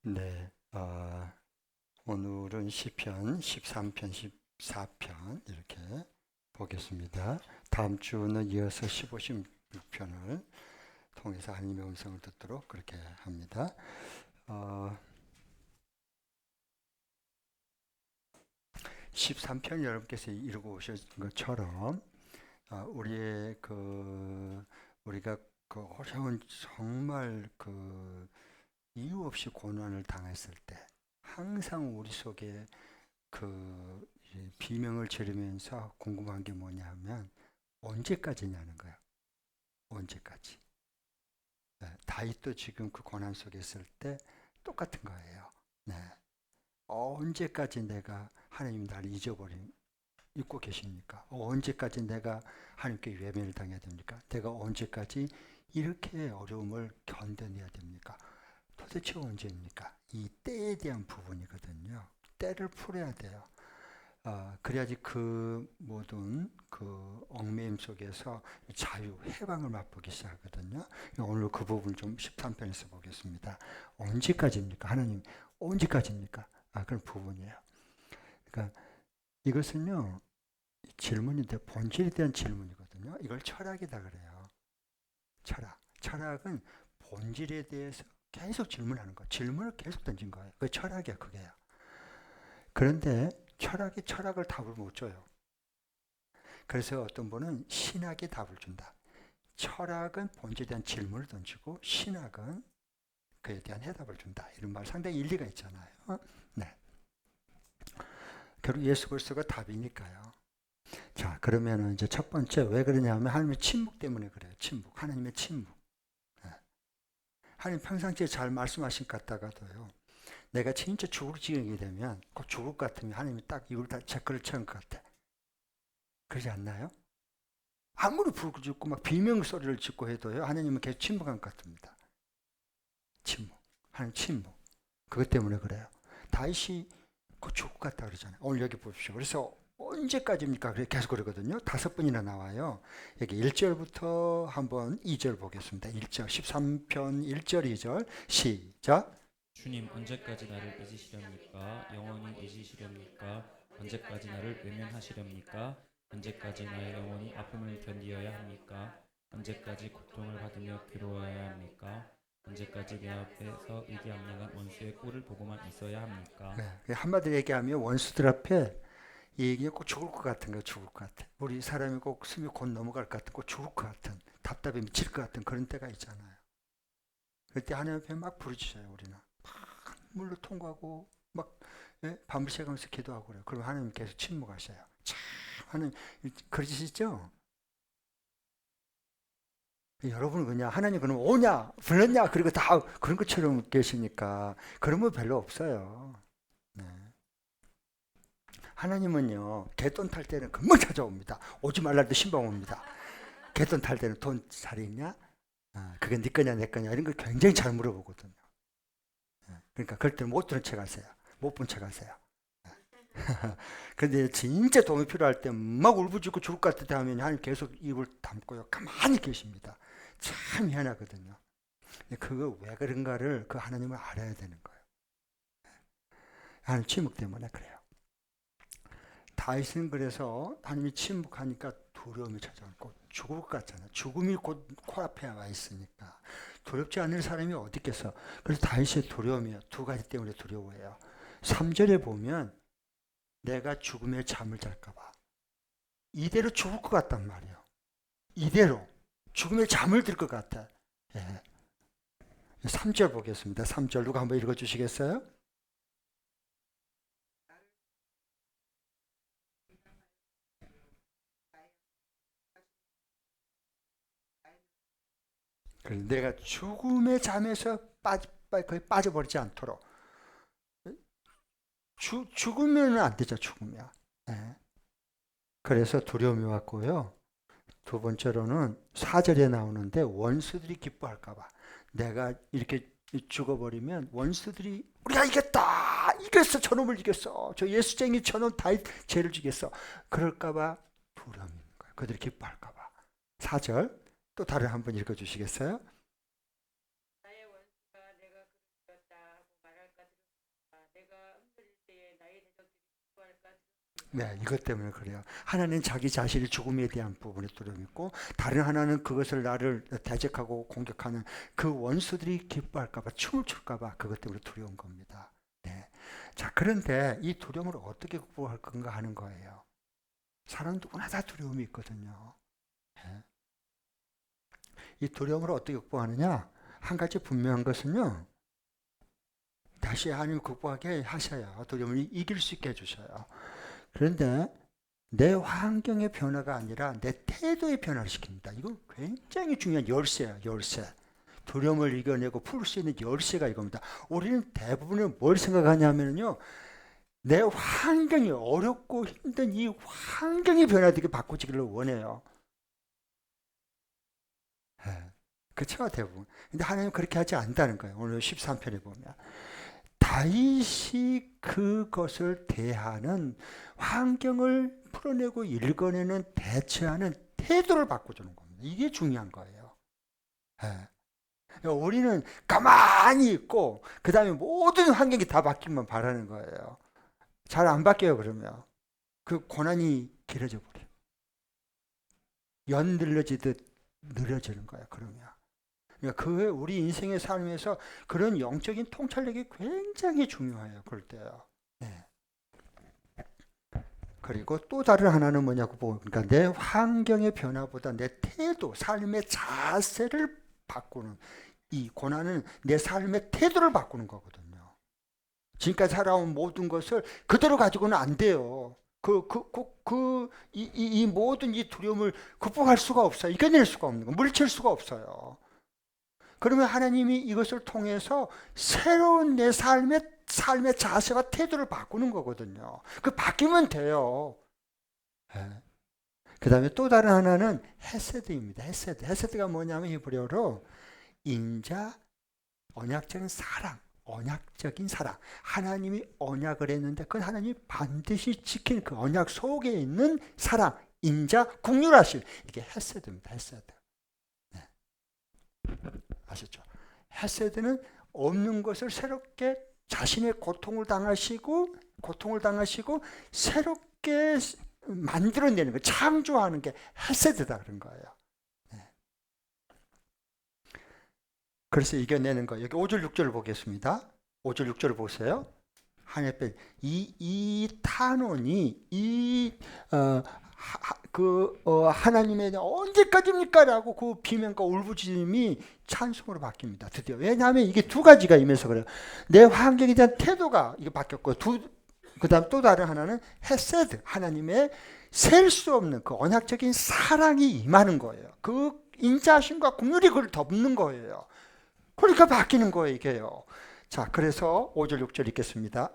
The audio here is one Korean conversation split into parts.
네, 오늘은 시편 13편, 14편 이렇게 보겠습니다. 다음 주는 이어서 15, 16편을 통해서 하나님의 음성을 듣도록 그렇게 합니다. 13편 여러분께서 읽어 오신 것처럼 우리가 그 어려운 정말 그 이유 없이 고난을 당했을 때 항상 우리 속에 그 비명을 지르면서 궁금한 게 뭐냐면 언제까지냐는 거야. 언제까지. 네, 다윗도 지금 그 고난 속에 있을 때 똑같은 거예요. 네. 언제까지 내가 하나님 나를 잊고 계십니까? 언제까지 내가 하나님께 외면을 당해야 됩니까? 내가 언제까지 이렇게 어려움을 견뎌내야 됩니까? 도대체 언제입니까? 이 때에 대한 부분이거든요. 때를 풀어야 돼요. 그래야지 그 모든 그 얽매임 속에서 자유, 해방을 맛보기 시작하거든요. 오늘 그 부분 좀 13편에서 보겠습니다. 언제까지입니까? 하나님, 언제까지입니까? 그런 부분이에요. 그러니까 이것은요, 질문인데 본질에 대한 질문이거든요. 이걸 철학이다 그래요. 철학. 철학은 본질에 대해서 계속 질문하는 거. 질문을 계속 던진 거예요. 그 철학이야, 그게요. 그런데 철학이 철학을 답을 못 줘요. 그래서 어떤 분은 신학이 답을 준다. 철학은 본질에 대한 질문을 던지고 신학은 그에 대한 해답을 준다. 이런 말 상당히 일리가 있잖아요. 네. 결국 예수 그리스도가 답이니까요. 자, 그러면 이제 첫 번째 왜 그러냐면 하나님의 침묵 때문에 그래요. 침묵. 하나님의 침묵. 네. 하나님 평상시에 잘 말씀하신 것 같다가도요. 내가 진짜 죽을 지경이 되면 꼭 죽을 것 같으면 하나님이 딱 이걸 다 제거를 채운 것 같아. 그러지 않나요? 아무리 불을 짓고 막 비명 소리를 짓고 해도요. 하나님은 계속 침묵한 것 같습니다. 침묵. 하나님 침묵. 그것 때문에 그래요. 다윗이 그 죽을 것 같다 그러잖아요. 오늘 여기 보십시오. 그래서 언제까지입니까? 그래 계속 그러거든요. 5번이나 나와요. 여기 1절부터 한번 2절 보겠습니다. 1절 13편 1절 2절 시작. 주님, 언제까지 나를 잊으시렵니까? 영원히 잊으시렵니까? 언제까지 나를 외면하시렵니까? 언제까지 나의 영혼이 아픔을 견디어야 합니까? 언제까지 고통을 받으며 괴로워해야 합니까? 언제까지 내 앞에서 의기양양한 원수의 꼴을 보고만 있어야 합니까? 네, 한마디로 얘기하면 원수들 앞에 이 얘기가 꼭 죽을 것 같은 거 죽을 것 같아. 우리 사람이 꼭 숨이 곧 넘어갈 것 같은 꼭 죽을 것 같은 답답해 미칠 것 같은 그런 때가 있잖아요. 그때 하나님 앞에 막 부르짖어요 우리는. 막 물로 통과하고 막 밤을 새가면서 기도하고 그래요. 그럼 하나님 계속 침묵하셔요. 참 하나님 그러시죠? 여러분은 그냥 하나님 그럼 오냐 불렀냐 그리고 다 그런 것처럼 계시니까 그런 거 별로 없어요. 네. 하나님은요 개돈 탈 때는 금방 찾아옵니다. 오지 말라 해도 신방 옵니다. 개돈 탈 때는 돈 잘 있냐? 그게 네 거냐 내 거냐 이런 걸 굉장히 잘 물어보거든요. 그러니까 그럴 때는 못 들은 척 하세요. 못 본 척 하세요. 근데 진짜 도움이 필요할 때 막 울부짖고 죽을 것 같을 때 하면 하나님 계속 입을 담고요. 가만히 계십니다. 참 희한하거든요. 그거 왜 그런가를 그 하나님을 알아야 되는 거예요. 하나님 침묵 때문에 그래요. 다윗은 그래서 하나님이 침묵하니까 두려움이 찾아오고 죽을 것 같잖아요. 죽음이 곧 코앞에 와 있으니까 두렵지 않을 사람이 어디 있겠어. 그래서 다윗의 두려움이요. 두 가지 때문에 두려워해요. 3절에 보면 내가 죽음의 잠을 잘까 봐. 이대로 죽을 것 같단 말이에요. 이대로 죽음의 잠을 들 것 같아. 예. 3절 보겠습니다. 3절 누가 한번 읽어주시겠어요? 내가 죽음의 잠에서 거의 빠져버리지 않도록 죽으면 안 되죠. 죽으면. 예. 그래서 두려움이 왔고요. 두 번째로는 4절에 나오는데 원수들이 기뻐할까봐 내가 이렇게 죽어버리면 원수들이 우리가 이겼다 이겼어 저놈을 이겼어 저 예수쟁이 저놈 다 죄를 지겠어 그럴까봐 두려움인 거예요. 그들이 기뻐할까봐. 4절 또 다른 한번 읽어주시겠어요? 네, 이것 때문에 그래요. 하나는 자기 자신의 죽음에 대한 부분에 두려움이 있고, 다른 하나는 그것을 나를 대적하고 공격하는 그 원수들이 기뻐할까봐, 춤을 출까봐 그것 때문에 두려운 겁니다. 네. 자, 그런데 이 두려움을 어떻게 극복할 건가 하는 거예요. 사람 누구나 다 두려움이 있거든요. 네. 이 두려움을 어떻게 극복하느냐? 한 가지 분명한 것은요, 다시 하나님 극복하게 하셔야 두려움을 이길 수 있게 해주셔요. 그런데 내 환경의 변화가 아니라 내 태도의 변화를 시킵니다. 이거 굉장히 중요한 열쇠예요. 열쇠. 두려움을 이겨내고 풀 수 있는 열쇠가 이겁니다. 우리는 대부분은 뭘 생각하냐면요, 내 환경이 어렵고 힘든 이 환경이 변화되게 바꿔지기를 원해요. 네. 그렇죠, 대부분. 근데 하나님은 그렇게 하지 않는다는 거예요. 오늘 13편에 보면 다윗이 그것을 대하는, 환경을 풀어내고 읽어내는, 대처하는 태도를 바꿔주는 겁니다. 이게 중요한 거예요. 예. 우리는 가만히 있고 그 다음에 모든 환경이 다 바뀌면 바라는 거예요. 잘 안 바뀌어요. 그러면 그 고난이 길어져 버려요. 연 늘려지듯 늘어지는 거예요. 그러면 그러니까 그 우리 인생의 삶에서 그런 영적인 통찰력이 굉장히 중요해요. 그럴 때요. 네. 그리고 또 다른 하나는 뭐냐고 보니까 내 환경의 변화보다 내 태도, 삶의 자세를 바꾸는, 이 고난은 내 삶의 태도를 바꾸는 거거든요. 지금까지 살아온 모든 것을 그대로 가지고는 안 돼요. 이 모든 이 두려움을 극복할 수가 없어요. 이겨낼 수가 없는 거, 물리칠 수가 없어요. 그러면 하나님이 이것을 통해서 새로운 내 삶의 자세와 태도를 바꾸는 거거든요. 그 바뀌면 돼요. 네. 그 다음에 또 다른 하나는 헤세드입니다. 헤세드. 헤세드가 뭐냐면 히브리어로 인자, 언약적인 사랑, 언약적인 사랑. 하나님이 언약을 했는데 그건 하나님이 반드시 지킨 그 언약 속에 있는 사랑, 인자, 긍휼하심. 이게 헤세드입니다. 헤세드. 네. 아셨죠? 헤세드는 없는 것을 새롭게 자신의 고통을 당하시고 새롭게 만들어내는 거, 창조하는 게 헤세드다 그런 거예요. 네. 그래서 이겨내는 거. 여기 5절 6절을 보겠습니다. 5절 6절을 보세요. 하나님 이 탄원이 하나님의 언제까지입니까? 라고 그 비명과 울부짖음이 찬송으로 바뀝니다. 드디어. 왜냐하면 이게 두 가지가 임해서 그래요. 내 환경에 대한 태도가 이게 바뀌었고, 그 다음 또 다른 하나는 헤세드, 하나님의 셀 수 없는 그 언약적인 사랑이 임하는 거예요. 그 인자하심과 긍휼이 그걸 덮는 거예요. 그러니까 바뀌는 거예요, 이게요. 자, 그래서 5절 6절 읽겠습니다.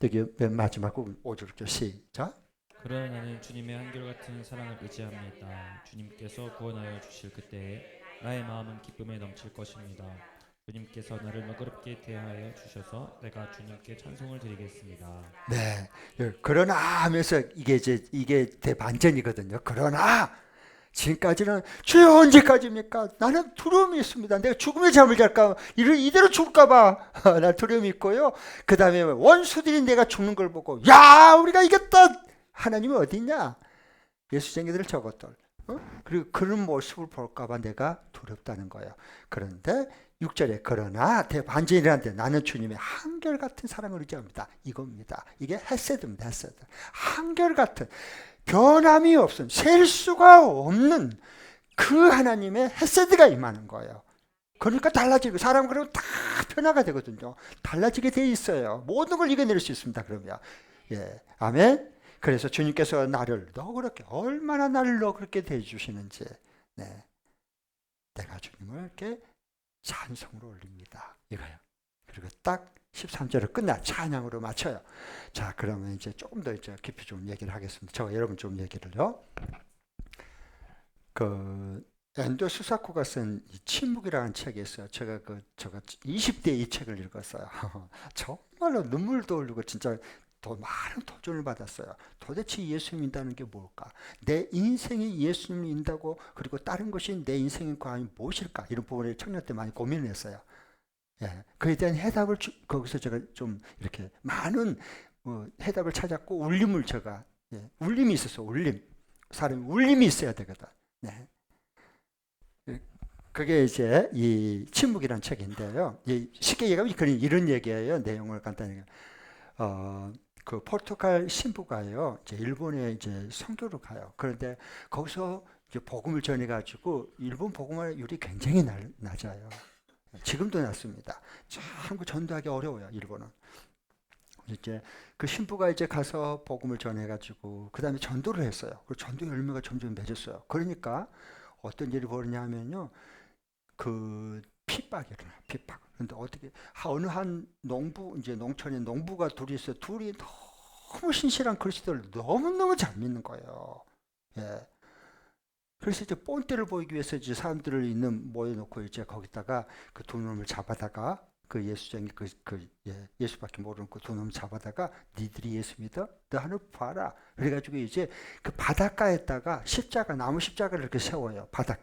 여기 맨 마지막 5절 6절 시작. 그러나 나는 주님의 한결같은 사랑을 의지합니다. 주님께서 구원하여 주실 그때에 나의 마음은 기쁨에 넘칠 것입니다. 주님께서 나를 너그럽게 대하여 주셔서 내가 주님께 찬송을 드리겠습니다. 네, 그러나 하면서 이게 대반전이거든요. 그러나 지금까지는 주여 언제까지입니까? 나는 두려움이 있습니다. 내가 죽음의 잠을 잘까? 이대로 죽을까봐 난 두려움이 있고요. 그 다음에 원수들이 내가 죽는 걸 보고 야 우리가 이겼다. 하나님이 어디 있냐? 예수쟁이들 저것들. 그리고 그런 모습을 볼까봐 내가 두렵다는 거예요. 그런데 6절에 그러나 대반전이라는데 나는 주님의 한결같은 사랑을 의지합니다. 이겁니다. 이게 헤세드입니다. 헤세드. 한결같은, 변함이 없은, 셀 수가 없는 그 하나님의 헤세드가 임하는 거예요. 그러니까 달라지고, 사람 그러면 다 변화가 되거든요. 달라지게 돼 있어요. 모든 걸 이겨낼 수 있습니다. 그러면. 예. 아멘. 그래서 주님께서 나를 너그럽게, 얼마나 나를 너그럽게 대해주시는지, 네. 내가 주님을 이렇게 찬송으로 올립니다. 이거요. 그리고 딱 13절을 끝나 찬양으로 마쳐요. 자, 그러면 이제 조금 더 이제 깊이 좀 얘기를 하겠습니다. 저 여러분 좀 얘기를요. 앤드류 수사코가 쓴 침묵이라는 책이 있어요. 제가 20대 이 책을 읽었어요. 정말로 눈물도 흘리고 진짜 더 많은 도전을 받았어요. 도대체 예수 믿는다는 게 뭘까? 내 인생이 예수님을 믿는다고, 그리고 다른 것이 내 인생의 과연 무엇일까? 이런 부분을 청년 때 많이 고민을 했어요. 예, 그에 대한 해답을 거기서 제가 좀 이렇게 많은 해답을 찾았고 울림을 제가 예, 울림이 있었어. 울림. 사람이 울림이 있어야 되거든. 네. 그게 이제 이 침묵이란 책인데요. 쉽게 얘기하면 이런 얘기예요. 내용을 간단히. 그 포르투갈 신부가요. 이제 일본에 이제 선교를 가요. 그런데 거기서 이제 복음을 전해가지고 일본 복음화율이 굉장히 낮아요. 지금도 낮습니다. 참 전도하기 어려워요. 일본은. 이제 그 신부가 이제 가서 복음을 전해가지고 그 다음에 전도를 했어요. 그 전도 열매가 점점 맺었어요. 그러니까 어떤 일이 벌어냐면요. 그 핍박이 일어나 핍박. 근데 어떻게 어느 한 농부 이제 농촌에 농부가 둘이 있어. 둘이 너무 신실한 그리스도를 너무너무 잘 믿는 거예요. 예. 그래서 이제 본때를 보이기 위해서 이제 사람들을 있는 모여놓고 이제 거기다가 그 두 놈을 잡아다가 그 예수쟁이 예수밖에 모르는 그 두 놈을 잡아다가 니들이 예수 믿어? 너 하늘 봐라. 그래가지고 이제 그 바닷가에다가 나무 십자가를 이렇게 세워요. 바다.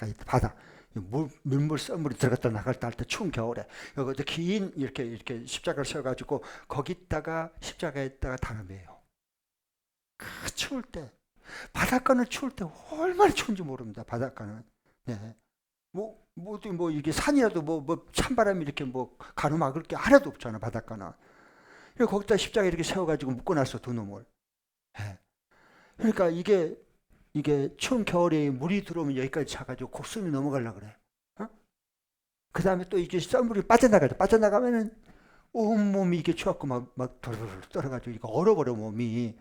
물물 썰물이 들어갔다 나갔다 할 때 추운 겨울에 여기다 긴 이렇게 십자가를 세워가지고 거기다가 십자가에다가 담아매요. 그 추울 때 바닷가는 추울 때 얼마나 추운지 모릅니다. 바닷가는. 네. 뭐 이게 산이라도 뭐 찬바람이 이렇게 뭐 가로막을 게 하나도 없잖아. 바닷가는. 그래서 거기다 십자가 이렇게 세워가지고 묶어놨어 두 놈을. 네. 그러니까 이게 추운 겨울에 물이 들어오면 여기까지 차가지고 곡숨이 넘어가려고 그래. 어? 그 다음에 또 이게 썰물이 빠져나가죠. 빠져나가면은 온몸이 이게 추웠고 막 돌돌 떨어가지고 이거 얼어버려 몸이.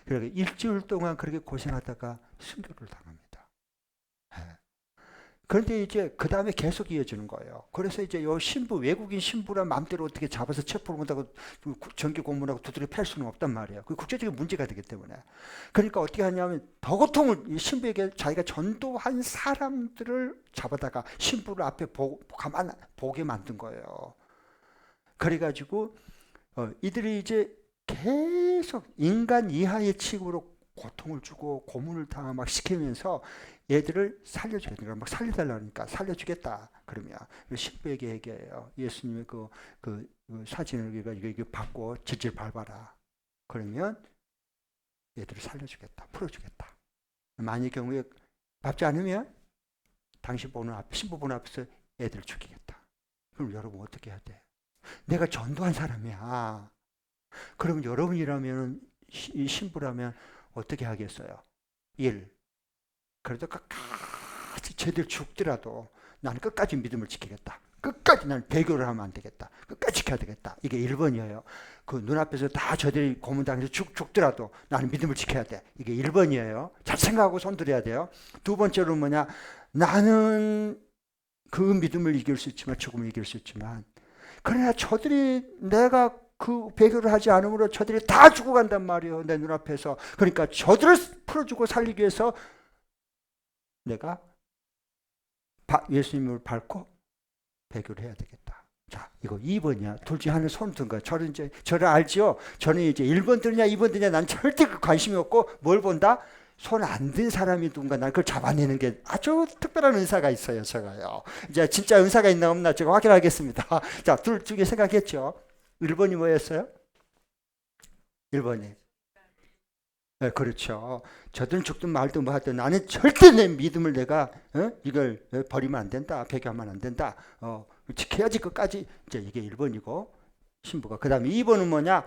그러니까 일주일 동안 그렇게 고생하다가 순교를 당합니다. 예. 그런데 이제 그 다음에 계속 이어지는 거예요. 그래서 이제 요 신부, 외국인 신부란 마음대로 어떻게 잡아서 체포를 못하고 정기 고문하고 두드려 팰 수는 없단 말이에요. 그 국제적인 문제가 되기 때문에. 그러니까 어떻게 하냐면 더 고통을 이 신부에게 자기가 전도한 사람들을 잡아다가 신부를 앞에 가만 보게 만든 거예요. 그래가지고 이들이 이제 계속 인간 이하의 취급으로 고통을 주고 고문을 당하고 막 시키면서 얘들을 살려줘야 되니까 막 살려달라니까 살려주겠다 그러면 신부에게 얘기해요. 예수님의 그 사진을 이거 받고 질질 밟아라. 그러면 얘들을 살려주겠다, 풀어주겠다. 만일 경우에 밟지 않으면 당신 보는 앞, 신부 보는 앞에서 애들을 죽이겠다. 그럼 여러분 어떻게 해야 돼? 내가 전도한 사람이야. 그럼 여러분이라면 이 신부라면 어떻게 하겠어요? 1. 그래도 끝까지 쟤들 죽더라도 나는 끝까지 믿음을 지키겠다. 끝까지 나는 배교를 하면 안 되겠다. 끝까지 지켜야 되겠다. 이게 1번이에요. 그 눈앞에서 다 저들이 고문당해서 죽더라도 나는 믿음을 지켜야 돼. 이게 1번이에요. 잘 생각하고 손들어야 돼요. 두 번째로 뭐냐? 나는 그 믿음을 이길 수 있지만 죽음을 이길 수 있지만 그러나 저들이 내가 그 배교를 하지 않으므로 저들이 다 죽어간단 말이에요. 내 눈앞에서. 그러니까 저들을 풀어주고 살리기 위해서 내가 예수님을 밟고 배교를 해야 되겠다. 자, 이거 2번이야. 둘 중에 하나는 손 든 거야. 저를 알지요? 저는 이제 1번 드냐 2번 드냐 난 절대 그 관심이 없고 뭘 본다? 손 안 든 사람이 누군가 난 그걸 잡아내는 게 아주 특별한 은사가 있어요. 제가요. 이제 진짜 은사가 있나 없나 제가 확인하겠습니다. 자, 둘 중에 생각했죠. 1번이 뭐였어요? 1번이. 네, 그렇죠. 저들은 죽든 말든 뭐 하든 나는 절대 내 믿음을 내가 이걸 버리면 안 된다. 배교하면 안 된다. 지켜야지 끝까지. 이제 이게 1번이고 신부가. 그 다음에 2번은 뭐냐?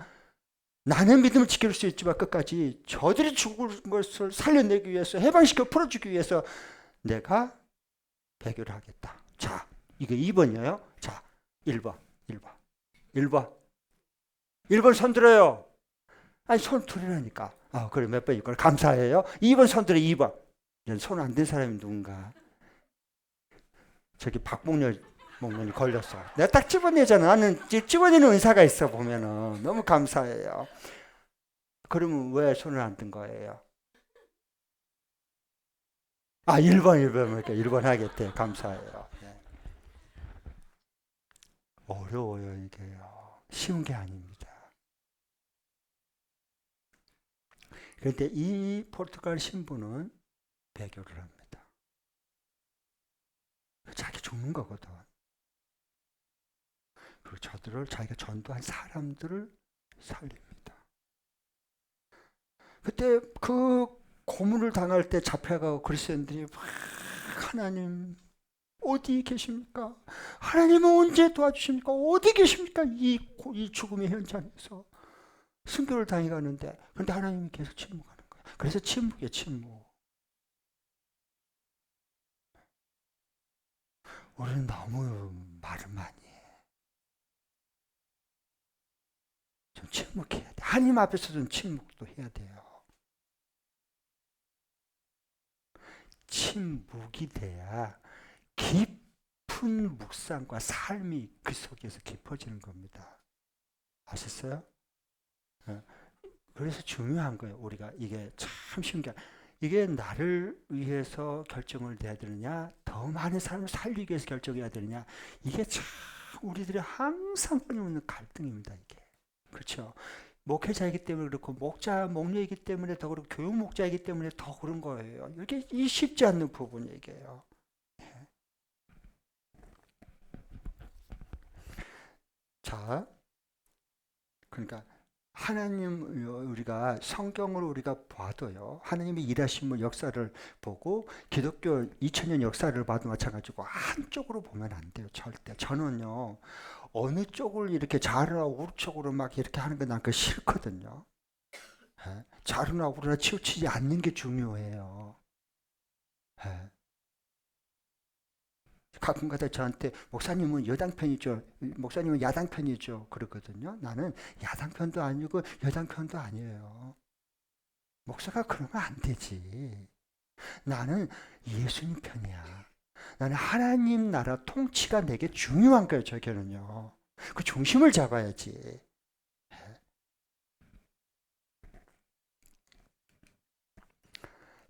나는 믿음을 지킬 수 있지만 끝까지 저들이 죽을 것을 살려내기 위해서 해방시켜 풀어주기 위해서 내가 배교를 하겠다. 자, 이게 2번이에요. 자, 1번. 1번 손 들어요. 아니 손 들으라니까. 그래 몇 번일 걸 감사해요. 2번 손 들어. 2번. 손 안 든 사람이 누군가. 저기 박봉렬 목련이 걸렸어. 내가 딱 집어내잖아. 나는 집어내는 은사가 있어 보면은 너무 감사해요. 그러면 왜 손을 안 든 거예요? 1번 그러니까 1번 하겠대. 감사해요. 네. 어려워요 이게요. 쉬운 게 아닙니다. 그런데 이 포르투갈 신부는 배교를 합니다. 자기 죽는 거거든. 그리고 저들을 자기가 전도한 사람들을 살립니다. 그때 그 고문을 당할 때 잡혀가고 그리스도인들이 막 하나님 어디 계십니까? 하나님은 언제 도와주십니까? 어디 계십니까? 이 죽음의 현장에서 순교를 당해가는데, 그런데 하나님이 계속 침묵하는 거야. 그래서 침묵이에요, 침묵. 우리는 너무 말을 많이 해. 좀 침묵해야 돼. 하나님 앞에서 좀 침묵도 해야 돼요. 침묵이 돼야 깊은 묵상과 삶이 그 속에서 깊어지는 겁니다. 아셨어요? 그래서 중요한 거예요. 우리가 이게 참 신기한. 이게 나를 위해서 결정을 내야 되느냐, 더 많은 사람을 살리기 위해서 결정해야 되느냐, 이게 참 우리들의 항상 끊임없는 갈등입니다. 이게 그렇죠. 목회자이기 때문에 그렇고 목녀이기 때문에 더 그렇고 교육 목자이기 때문에 더 그런 거예요. 이게 쉽지 않는 부분이 이게요. 자, 그러니까 하나님, 우리가 성경을 우리가 봐도요, 하나님의 일하심을 역사를 보고 기독교 2000년 역사를 봐도 마찬가지고 한쪽으로 보면 안 돼요. 절대. 저는요, 어느 쪽을 이렇게 좌우나 우측으로 막 이렇게 하는 거 난 그거 싫거든요. 좌우나 우측으로 치우치지 않는 게 중요해요. 가끔가다 저한테 목사님은 여당 편이죠, 목사님은 야당 편이죠 그러거든요. 나는 야당 편도 아니고 여당 편도 아니에요. 목사가 그러면 안 되지. 나는 예수님 편이야. 나는 하나님 나라 통치가 내게 중요한 거예요. 저게는요, 그 중심을 잡아야지.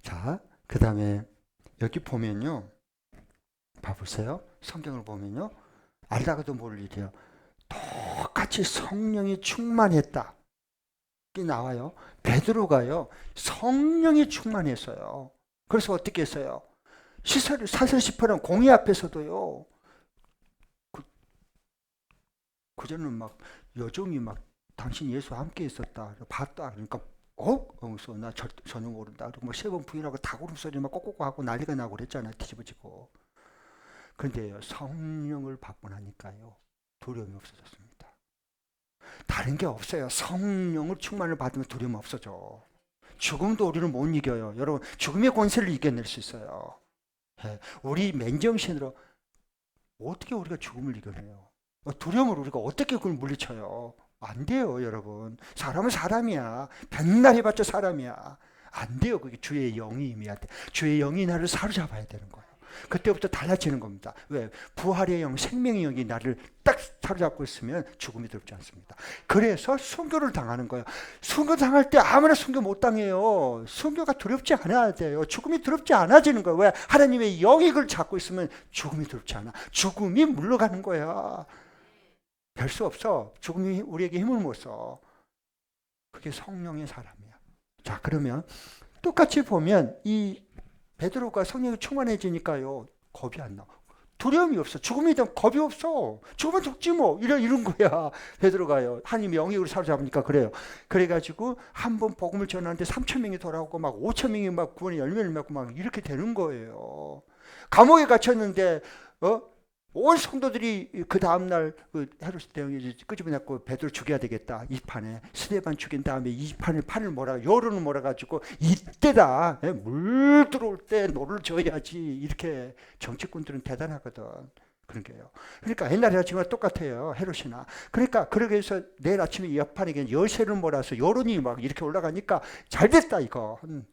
자, 그 다음에 여기 보면요, 봐보세요. 성경을 보면요, 알다가도 모를 일이에요. 똑같이 성령이 충만했다, 이 나와요. 베드로가요, 성령이 충만했어요. 그래서 어떻게 했어요? 사슬시퍼런 공의 앞에서도요, 그전에는 막 여종이 막 당신 예수와 함께 있었다, 봤다. 그러니까 나 전혀 모른다. 그리고 뭐 세 번 부인하고 다구름 소리 막 꼭꼭 하고 난리가 나고 그랬잖아요. 뒤집어지고. 그런데요, 성령을 받고 나니까요, 두려움이 없어졌습니다. 다른 게 없어요. 성령을 충만을 받으면 두려움 없어져. 죽음도 우리를 못 이겨요. 여러분, 죽음의 권세를 이겨낼 수 있어요. 우리 맨정신으로 어떻게 우리가 죽음을 이겨내요? 두려움을 우리가 어떻게 그걸 물리쳐요? 안 돼요, 여러분. 사람은 사람이야. 맨날 해봤자 사람이야. 안 돼요. 그게 주의 영이 임해야 돼. 주의 영이 나를 사로잡아야 되는 거예요. 그때부터 달라지는 겁니다. 왜? 부활의 영, 생명의 영이 나를 딱 사로잡고 있으면 죽음이 두렵지 않습니다. 그래서 순교를 당하는 거예요. 순교 당할 때 아무나 순교 못 당해요. 순교가 두렵지 않아야 돼요. 죽음이 두렵지 않아지는 거예요. 왜? 하나님의 영이 그걸 잡고 있으면 죽음이 두렵지 않아. 죽음이 물러가는 거야. 별 수 없어. 죽음이 우리에게 힘을 못 써. 그게 성령의 사람이야. 자, 그러면 똑같이 보면 이 베드로가 성령이 충만해지니까요, 겁이 안 나. 두려움이 없어. 죽음에 대한 겁이 없어. 죽으면 죽지 뭐. 이런 거야. 베드로가요, 하나님의 영이 우리 사로잡으니까 그래요. 그래가지고 한 번 복음을 전하는데 3,000명이 돌아오고 막 5,000명이 막 구원의 열매를 맺고 막 이렇게 되는 거예요. 감옥에 갇혔는데 온 성도들이 그 다음날 그 헤로스 대왕이 끄집어냈고 베드로 죽여야 되겠다. 이 판에 스데반 죽인 다음에 이 판을 여론을 몰아가지고 이때다. 물 들어올 때 노를 져야지. 이렇게 정치꾼들은 대단하거든. 그런 게요. 그러니까 옛날이나 지금 똑같아요. 헤롯이나. 그러니까 그러기 위해서 내일 아침에 옆판에 열쇠를 몰아서 여론이 막 이렇게 올라가니까 잘 됐다 이건.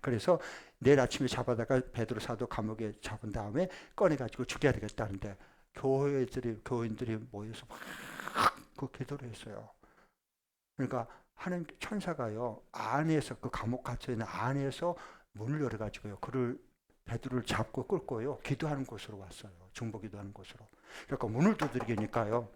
그래서 내일 아침에 잡아다가 베드로 사도 감옥에 잡은 다음에 꺼내가지고 죽여야 되겠다는데 교인들이 모여서 막 그 기도를 했어요. 그러니까 하나님 천사가요, 안에서 그 감옥 갇혀 있는 안에서 문을 열어가지고요, 그를 베드로를 잡고 끌고요, 기도하는 곳으로 왔어요. 중보 기도하는 곳으로. 그러니까 문을 두드리니까요,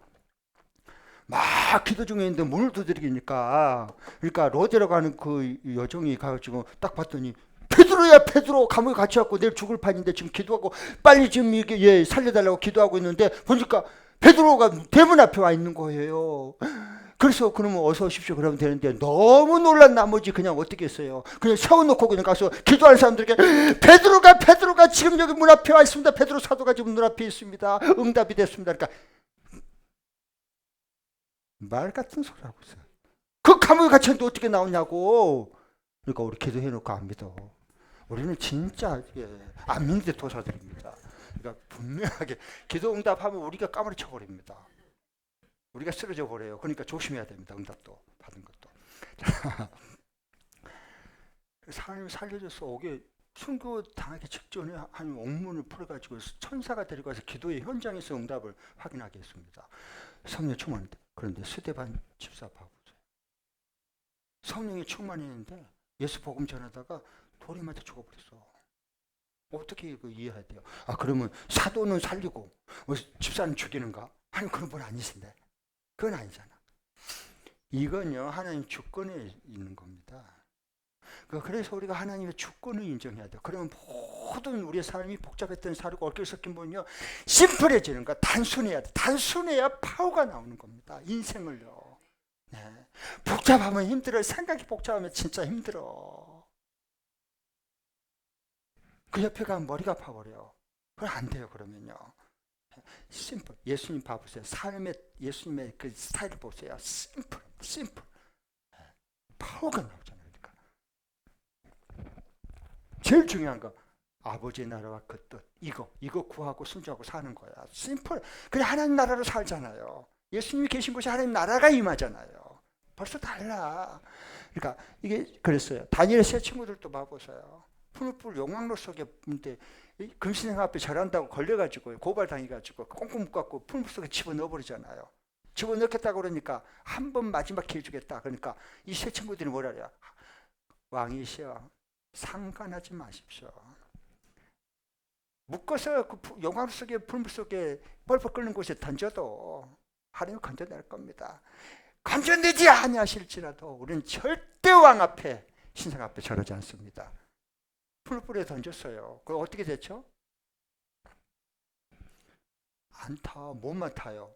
막 기도 중에 있는데 문을 두드리니까, 그러니까 로데로 가는 그 여종이 가가지고 딱 봤더니 베드로야, 베드로, 감옥에 갇혀갖고 내일 죽을 판인데 지금 기도하고 빨리 지금 이게 살려달라고 기도하고 있는데 보니까 베드로가 대문 앞에 와 있는 거예요. 그래서 그러면 어서 오십시오 그러면 되는데 너무 놀란 나머지 그냥 어떻게 했어요? 그냥 세워놓고 그냥 가서 기도하는 사람들에게 베드로가 지금 여기 문 앞에 와 있습니다. 베드로 사도가 지금 문 앞에 있습니다. 응답이 됐습니다. 그러니까 말 같은 소리 하고 있어요. 그 감옥에 갇혔는데 어떻게 나오냐고. 그러니까 우리 기도해놓고 안 믿어. 우리는 진짜 안 믿는데 도사들입니다. 그러니까 분명하게 기도 응답하면 우리가 까무러쳐 버립니다. 우리가 쓰러져 버려요. 그러니까 조심해야 됩니다. 응답도 받은 것도. 하나님 살려줘서 오게 순교 당하기 직전에 한 옥문을 풀어가지고 천사가 데리고 와서 기도의 현장에서 응답을 확인하게 했습니다. 성령 충만한데. 그런데 스데반 집사 봐보세요. 성령이 충만했는데 예수 복음 전하다가 돌에 맞아 죽어버렸어. 어떻게 이거 이해해야 돼요? 아 그러면 사도는 살리고 집사는 죽이는가? 아니 그런 분 아니신데. 그건 아니잖아. 이건요 하나님 주권에 있는 겁니다. 그래서 우리가 하나님의 주권을 인정해야 돼요. 그러면 모든 우리의 삶이 복잡했던 사르고 얽혀 섞인 분은요 심플해지는 거야. 단순해야 돼. 단순해야 파워가 나오는 겁니다. 인생을요. 네. 복잡하면 힘들어요. 생각이 복잡하면 진짜 힘들어. 그 옆에 가면 머리가 아파버려요. 그건 안 돼요. 그러면요. 심플. 예수님 봐보세요. 삶의 예수님의 그 스타일을 보세요. 심플. 파워가 나오잖아요. 그러니까 제일 중요한 거 아버지의 나라와 그 뜻 이거 구하고 순종하고 사는 거야. 심플. 그냥 하나님 나라로 살잖아요. 예수님이 계신 곳이 하나님 나라가 임하잖아요. 벌써 달라. 그러니까 이게 그랬어요. 다니엘 세 친구들도 봐보세요. 푸른불 용광로 속에 있는데 금신상 앞에 절한다고 걸려가지고 고발당해가지고 꽁꽁 묶어갖고 푸른불 속에 집어넣어버리잖아요. 집어넣겠다고 그러니까 한 번 마지막 기회 주겠다. 그러니까 이 세 친구들이 뭐라 해요? 왕이시여 상관하지 마십시오. 묶어서 그 용광로 속에 푸른불 속에 뻘뻘 끓는 곳에 던져도 하나님 건져낼 겁니다. 건져내지 아니하실지라도 우리는 절대 왕 앞에 신상 앞에 절하지 않습니다. 풀불에 던졌어요. 그럼 어떻게 됐죠? 안 타. 몸만 타요.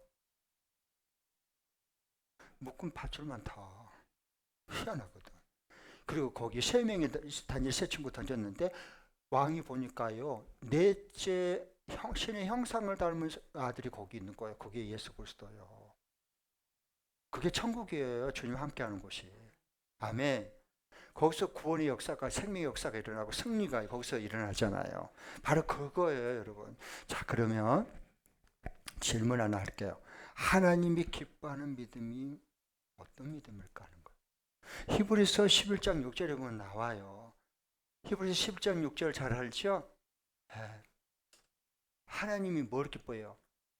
묶은 밧줄만 타. 희한하거든. 그리고 거기 세 명이 다니엘 세 친구 던졌는데 왕이 보니까요 넷째 신의 형상을 닮은 아들이 거기 있는 거예요. 그게 예수 그리스도예요. 그게 천국이에요. 주님 함께하는 곳이. 아멘. 거기서 구원의 역사가 생명의 역사가 일어나고 승리가 거기서 일어나잖아요. 바로 그거예요, 여러분. 자, 그러면 질문 하나 할게요. 하나님이 기뻐하는 믿음이 어떤 믿음일까 하는 거예요. 히브리서 11장 6절에 보면 나와요. 히브리서 11장 6절 잘 알죠? 하나님이 뭘 기뻐해요?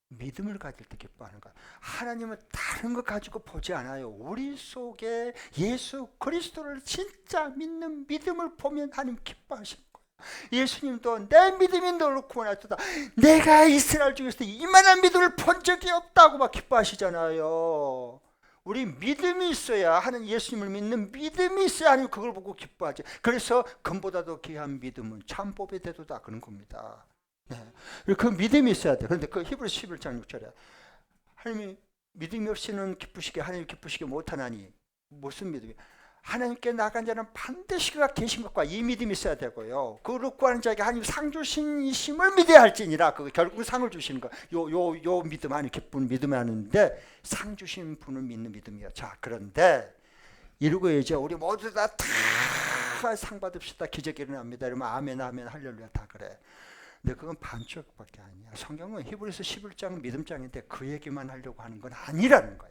믿음을 가질 때 기뻐하는 거야. 하나님은 다른 것 가지고 보지 않아요. 우리 속에 예수 그리스도를 진짜 믿는 믿음을 보면 하나님 기뻐하시는 거예요. 예수님도 내 믿음이 너를 구원하였다. 내가 이스라엘 중에서 이만한 믿음을 본 적이 없다고 막 기뻐하시잖아요. 우리 믿음이 있어야 하는 예수님을 믿는 믿음이 있어야 하나님 그걸 보고 기뻐하지. 그래서 금보다도 귀한 믿음은 참법의 대도다 그런 겁니다. 네. 그 믿음이 있어야 돼. 그런데 그 히브리서 11장 6절에 하나님이 믿음이 없이는 기쁘시게 하나님 기쁘시게 못하나니 무슨 믿음이? 하나님께 나간 자는 반드시 그가 계신 것과 이 믿음이 있어야 되고요. 그를 구하는 자에게 하나님 상 주신이심을 믿어야 할지니라. 그 결국 상을 주시는 거. 요 믿음 아니 기쁜 믿음이 아닌데 상 주신 분을 믿는 믿음이요. 자 그런데 이러고 이제 우리 모두 다 상 받읍시다. 기적이 일어납니다. 이러면 아멘 아멘 할렐루야 다 그래. 근데 그건 반쪽밖에 아니야. 성경은 히브리서 11장 믿음장인데 그 얘기만 하려고 하는 건 아니라는 거야.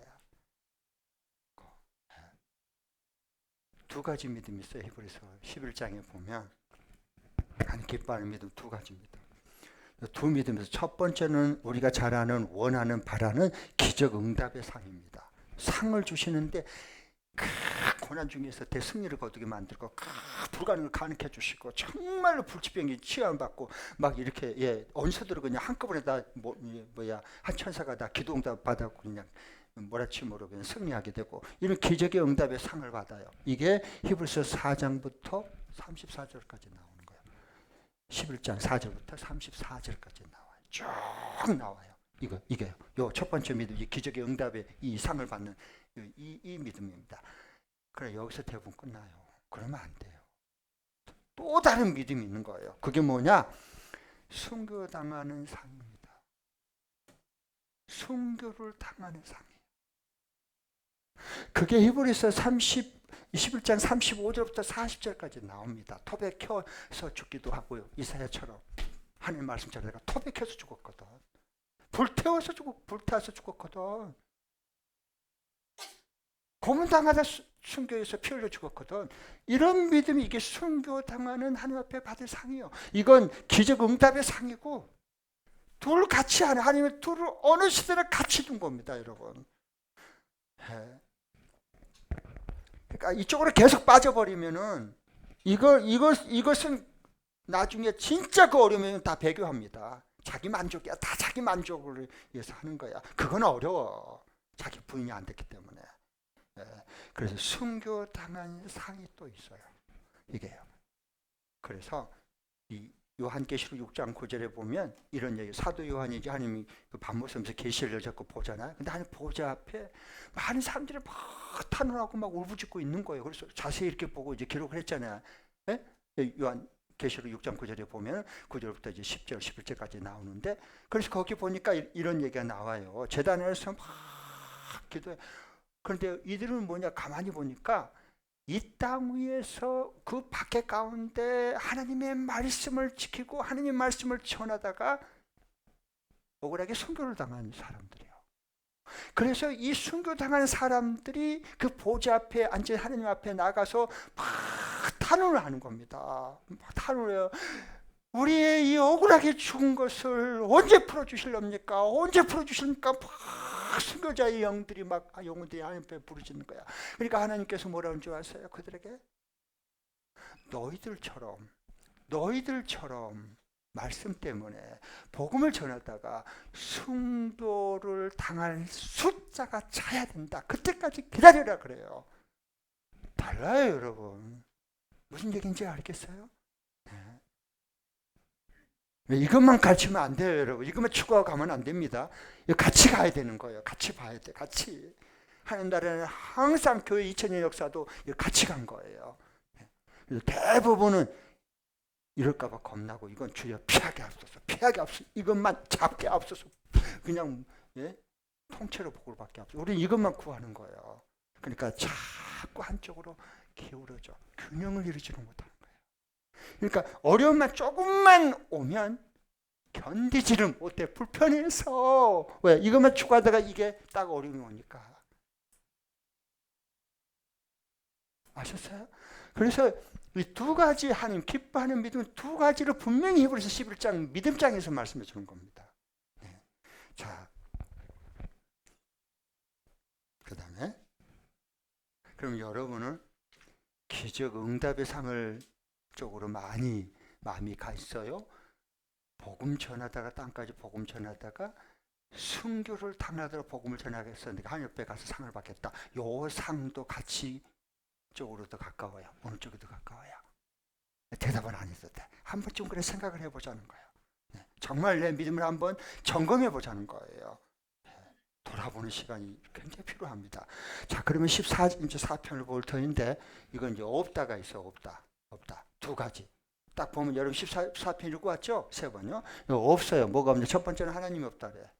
두 가지 믿음이 있어요. 히브리서 11장에 보면 하나님 기뻐하는 믿음 두 가지 믿음. 두 믿음에서 첫 번째는 우리가 잘 아는 원하는 바라는 기적 응답의 상입니다. 상을 주시는데 그 고난 중에서 대승리를 거두게 만들고 불가능을 가능해 주시고 정말로 불치병이 치유받고 막 이렇게 원수들을 그냥 한꺼번에 다 한 천사가 다 기도 응답 받았고 그냥 몰아치므로 그냥 승리하게 되고 이런 기적의 응답의 상을 받아요. 이게 히브리서 4장부터 34절까지 나오는 거예요. 11장 4절부터 34절까지 나와요. 쭉 나와요. 이게요. 요 첫 번째 믿음, 이 기적의 응답의 이 상을 받는 이 믿음입니다. 그래 여기서 대부분 끝나요. 그러면 안 돼요. 또 다른 믿음이 있는 거예요. 그게 뭐냐? 순교당하는 상입니다. 순교를 당하는 상이에요. 그게 히브리서 21장 35절부터 40절까지 나옵니다. 톱에 켜서 죽기도 하고요. 이사야처럼 하나님 말씀처럼 내가 톱에 켜서 죽었거든. 불태워서 죽었거든. 고문당하다 순교해서 피 흘려 죽었거든. 이런 믿음이 이게 순교당하는 하나님 앞에 받을 상이에요. 이건 기적 응답의 상이고 둘 같이 하는 하나님의 둘을 어느 시대를 같이 둔 겁니다, 여러분. 그러니까 이쪽으로 계속 빠져버리면은 이것은 나중에 진짜 그 어려우면 다 배교합니다. 자기 만족이야. 다 자기 만족을 위해서 하는 거야. 그건 어려워. 자기 부인이 안 됐기 때문에. 그래서 순교당한 상이 또 있어요. 이게요. 그래서 이 요한계시록 6장 9절에 보면 이런 얘기, 사도 요한이 이제 하나님이 그 밤모섬에서 계시를 자꾸 보잖아요. 근데 하나님 보좌 앞에 많은 사람들이 막 탄원하고 막 울부짖고 있는 거예요. 그래서 자세히 이렇게 보고 이제 기록을 했잖아요. 예? 요한계시록 6장 9절에 보면 9절부터 이제 10절, 11절까지 나오는데, 그래서 거기 보니까 이런 얘기가 나와요. 제단에서 막 기도해. 그런데 이들은 뭐냐, 가만히 보니까 이 땅 위에서 그 밖에 가운데 하나님의 말씀을 지키고 하나님의 말씀을 전하다가 억울하게 순교를 당한 사람들이에요. 그래서 이 순교당한 사람들이 그 보좌 앞에 앉은 하나님 앞에 나가서 막 탄원을 하는 겁니다. 막 탄원해요. 우리의 이 억울하게 죽은 것을 언제 풀어주실랍니까? 언제 풀어주실랍니까? 순교자의 영들이 막 영혼들이 하나님 앞에 부르짖는 거야. 그러니까 하나님께서 뭐라는 줄 아세요? 그들에게 너희들처럼 말씀 때문에 복음을 전하다가 순교를 당할 숫자가 차야 된다. 그때까지 기다리라 그래요. 달라요, 여러분. 무슨 얘기인지 알겠어요? 이것만 가르치면 안 돼요, 여러분. 이것만 추구하고 가면 안 됩니다. 같이 가야 되는 거예요. 같이 봐야 돼, 같이. 하는 날에는 항상 교회 2000년 역사도 같이 간 거예요. 그래서 대부분은 이럴까봐 겁나고, 이건 주여 피하게 앞서서, 이것만 잡게 앞서서, 그냥 통째로 복을 받게 앞서서. 우리는 이것만 구하는 거예요. 그러니까 자꾸 한쪽으로 기울어져. 균형을 이루지는 못하는 거예요. 그러니까 어려움만 조금만 오면 견디지를 못해. 불편해서. 왜? 이것만 추구하다가 이게 딱 어려움이 오니까. 아셨어요? 그래서 이 두 가지 하나님 기뻐하는 믿음 두 가지를 분명히 히브리서 11장 믿음장에서 말씀해 주는 겁니다. 네. 자, 그 다음에 그럼 여러분은 기적 응답의 상을 쪽으로 많이 마음이 가 있어요? 복음 전하다가 땅까지 복음 전하다가 순교를 당하도록 복음을 전하겠었는데 하나님 옆에 가서 상을 받겠다. 요 상도 같이 쪽으로 더 가까워요. 어느 쪽이 더 가까워요? 대답은 안 했을 때 한 번쯤 그래 생각을 해보자는 거예요. 정말 내 믿음을 한번 점검해 보자는 거예요. 돌아보는 시간이 굉장히 필요합니다. 자, 그러면 14편을 볼 터인데 이건 이제 없다가 있어. 없다. 두 가지. 딱 보면 여러분 14편 읽어왔죠? 세 번요. 없어요. 뭐가 없냐? 첫 번째는 하나님이 없다래.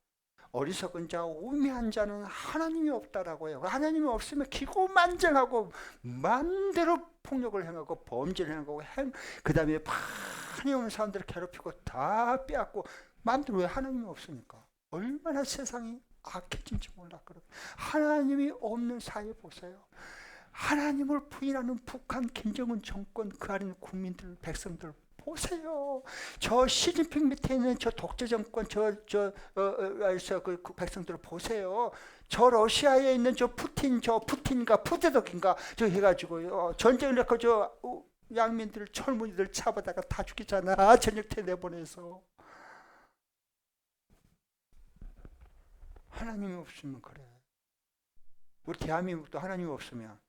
어리석은 자, 우매한 자는 하나님이 없다라고 해요. 하나님이 없으면 기고만장하고 마음대로 폭력을 행하고 범죄를 행하고 그 다음에 많이 오는 사람들을 괴롭히고 다 빼앗고 마음대로. 왜? 하나님이 없으니까. 얼마나 세상이 악해진지 몰라. 하나님이 없는 사회 보세요. 하나님을 부인하는 북한 김정은 정권 그 안에 있는 국민들, 백성들 보세요. 저 시진핑 밑에 있는 저 독재 정권 그 백성들을 보세요. 저 러시아에 있는 저 푸틴인가 푸드덕인가 저 해가지고요 전쟁을 해서 저 양민들 젊은이들 잡아다가 다 죽이잖아. 전역태 내보내서. 하나님이 없으면 그래. 우리 대한민국도 하나님이 없으면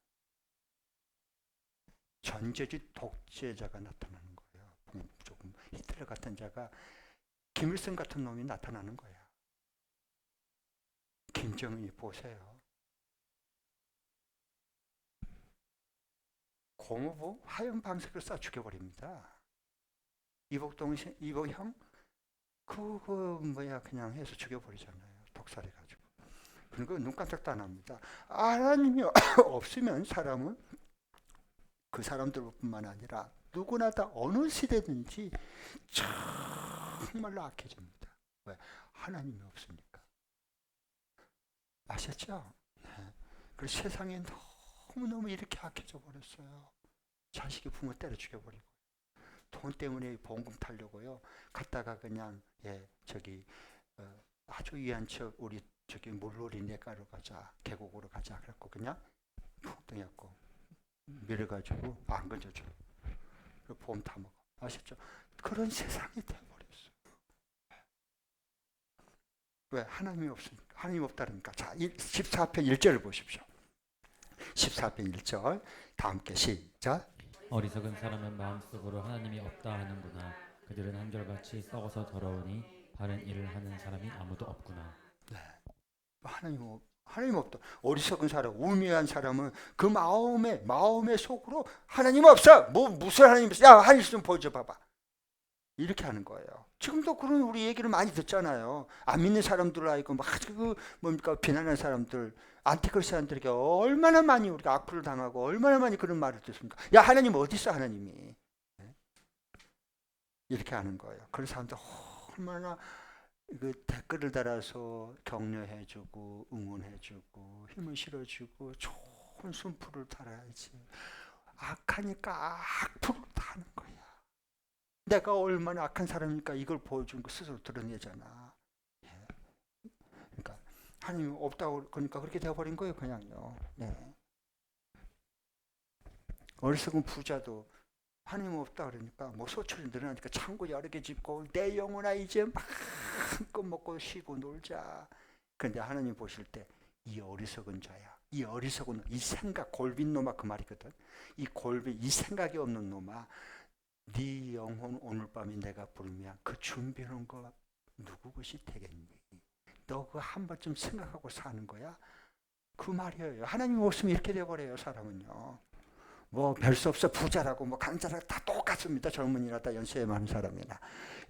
전제주의 독재자가 나타나는 거예요. 조금 히틀러 같은 자가 김일성 같은 놈이 나타나는 거야. 김정은이 보세요. 고모부 화염 방사를 쏴 죽여버립니다. 이복형 그거 뭐야 그냥 해서 죽여버리잖아요. 독살해가지고. 그리고 눈 깜짝도 안 합니다. 하나님이 없으면 사람은 그 사람들뿐만 아니라 누구나 다 어느 시대든지 정말로 악해집니다. 왜? 하나님이 없으니까. 아셨죠? 네. 그래서 세상에 너무너무 이렇게 악해져 버렸어요. 자식이 부모 때려 죽여버리고 돈 때문에 보험금 타려고요. 갔다가 그냥 아주 위한 척 우리 저기 물놀이 내가로 가자 계곡으로 가자 그래갖고 그냥 푹 떠갖고 밀어가지고 안 건져줘. 보험 다 먹어. 아셨죠? 그런 세상이 돼버렸어. 왜? 하나님이 없으니까. 하나님 없다니까. 자, 14편 1절을 보십시오. 14편 1절 다 함께 시작. 어리석은 사람은 마음속으로 하나님이 없다 하는구나. 그들은 한결같이 썩어서 더러우니 바른 일을 하는 사람이 아무도 없구나. 네. 하나님 없다. 어리석은 사람, 우매한 사람은 그 마음의 속으로 하나님 없어. 무슨 하나님 있어? 야, 하나님 좀 보여줘 봐봐. 이렇게 하는 거예요. 지금도 그런 우리 얘기를 많이 듣잖아요. 안 믿는 사람들 아이고 비난하는 사람들, 안티크리스찬들에게 얼마나 많이 우리가 악플을 당하고 얼마나 많이 그런 말을 듣습니까? 야, 하나님 어디 있어 하나님이? 이렇게 하는 거예요. 그런 사람들 얼마나 그 댓글을 달아서 격려해주고 응원해주고 힘을 실어주고 좋은 순풀을 달아야지. 악하니까 악플을 다는 거야. 내가 얼마나 악한 사람이니까 이걸 보여준 거 스스로 드러내잖아. 그러니까 하나님이 없다고 그러니까 그렇게 되어버린 거예요, 그냥요. 네. 어리석은 부자도 하나님 없다 그러니까 뭐 소출이 늘어나니까 창고 여러 개 짓고 내 영혼아 이제 마음껏 먹고 쉬고 놀자. 그런데 하나님 보실 때 이 어리석은 자야. 이 어리석은 이 생각 골빈 놈아 그 말이거든. 이 생각이 없는 놈아. 네 영혼 오늘 밤에 내가 부르면 그 준비하는 거 누구 것이 되겠니? 너 그거 한 번쯤 생각하고 사는 거야? 그 말이에요. 하나님 없으면 이렇게 돼버려요, 사람은요. 뭐 별 수 없어 부자라고 뭐 강자라고 다 똑같습니다. 젊은이나 다 연세에 많은 사람이나.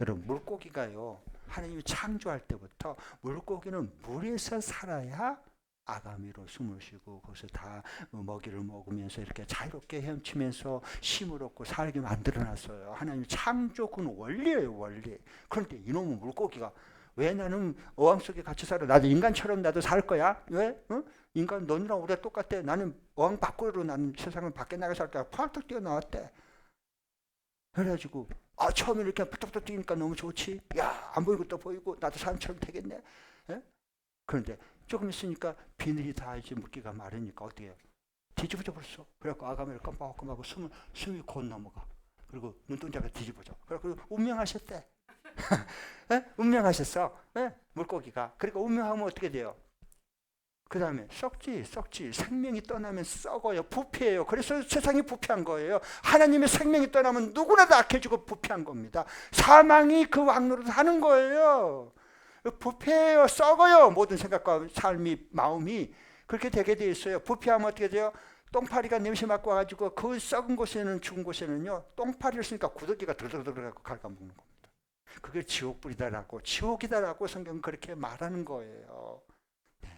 여러분 물고기가요. 하나님이 창조할 때부터 물고기는 물에서 살아야 아가미로 숨을 쉬고 거기서 다 먹이를 먹으면서 이렇게 자유롭게 헤엄치면서 힘을 얻고 살게 만들어놨어요. 하나님 창조군 원리예요, 원리. 그런데 이놈의 물고기가 왜 나는 어항 속에 같이 살아? 나도 인간처럼 나도 살 거야? 왜? 어? 인간 너희랑 우리가 똑같아. 나는 어항 밖으로 나는 세상을 밖에 나가 살 거야. 펄떡 뛰어나왔대. 그래가지고 처음에 이렇게 펄떡 뛰니까 너무 좋지. 야, 안 보이고 또 보이고 나도 사람처럼 되겠네. 예? 그런데 조금 있으니까 비늘이 다 이제 물기가 마르니까 어떻게 해요? 뒤집어져 버렸어. 그래갖고 아가미를 깜빡깜빡하고 숨이 곧 넘어가. 그리고 눈동자가 뒤집어져. 그래갖고 운명하셨대. 운명하셨어. 물고기가. 그러니까 운명하면 어떻게 돼요? 그 다음에 썩지. 생명이 떠나면 썩어요. 부패해요. 그래서 세상이 부패한 거예요. 하나님의 생명이 떠나면 누구나 다 악해지고 부패한 겁니다. 사망이 그 왕노릇을 하는 거예요. 부패해요. 썩어요. 모든 생각과 삶이 마음이 그렇게 되게 돼 있어요. 부패하면 어떻게 돼요? 똥파리가 냄새 맡고 와가지고 그 썩은 곳에는 죽은 곳에는요. 똥파리를 쓰니까 구더기가 들들들하고 갉아먹는 겁니다. 그게 지옥이다라고 성경은 그렇게 말하는 거예요. 네.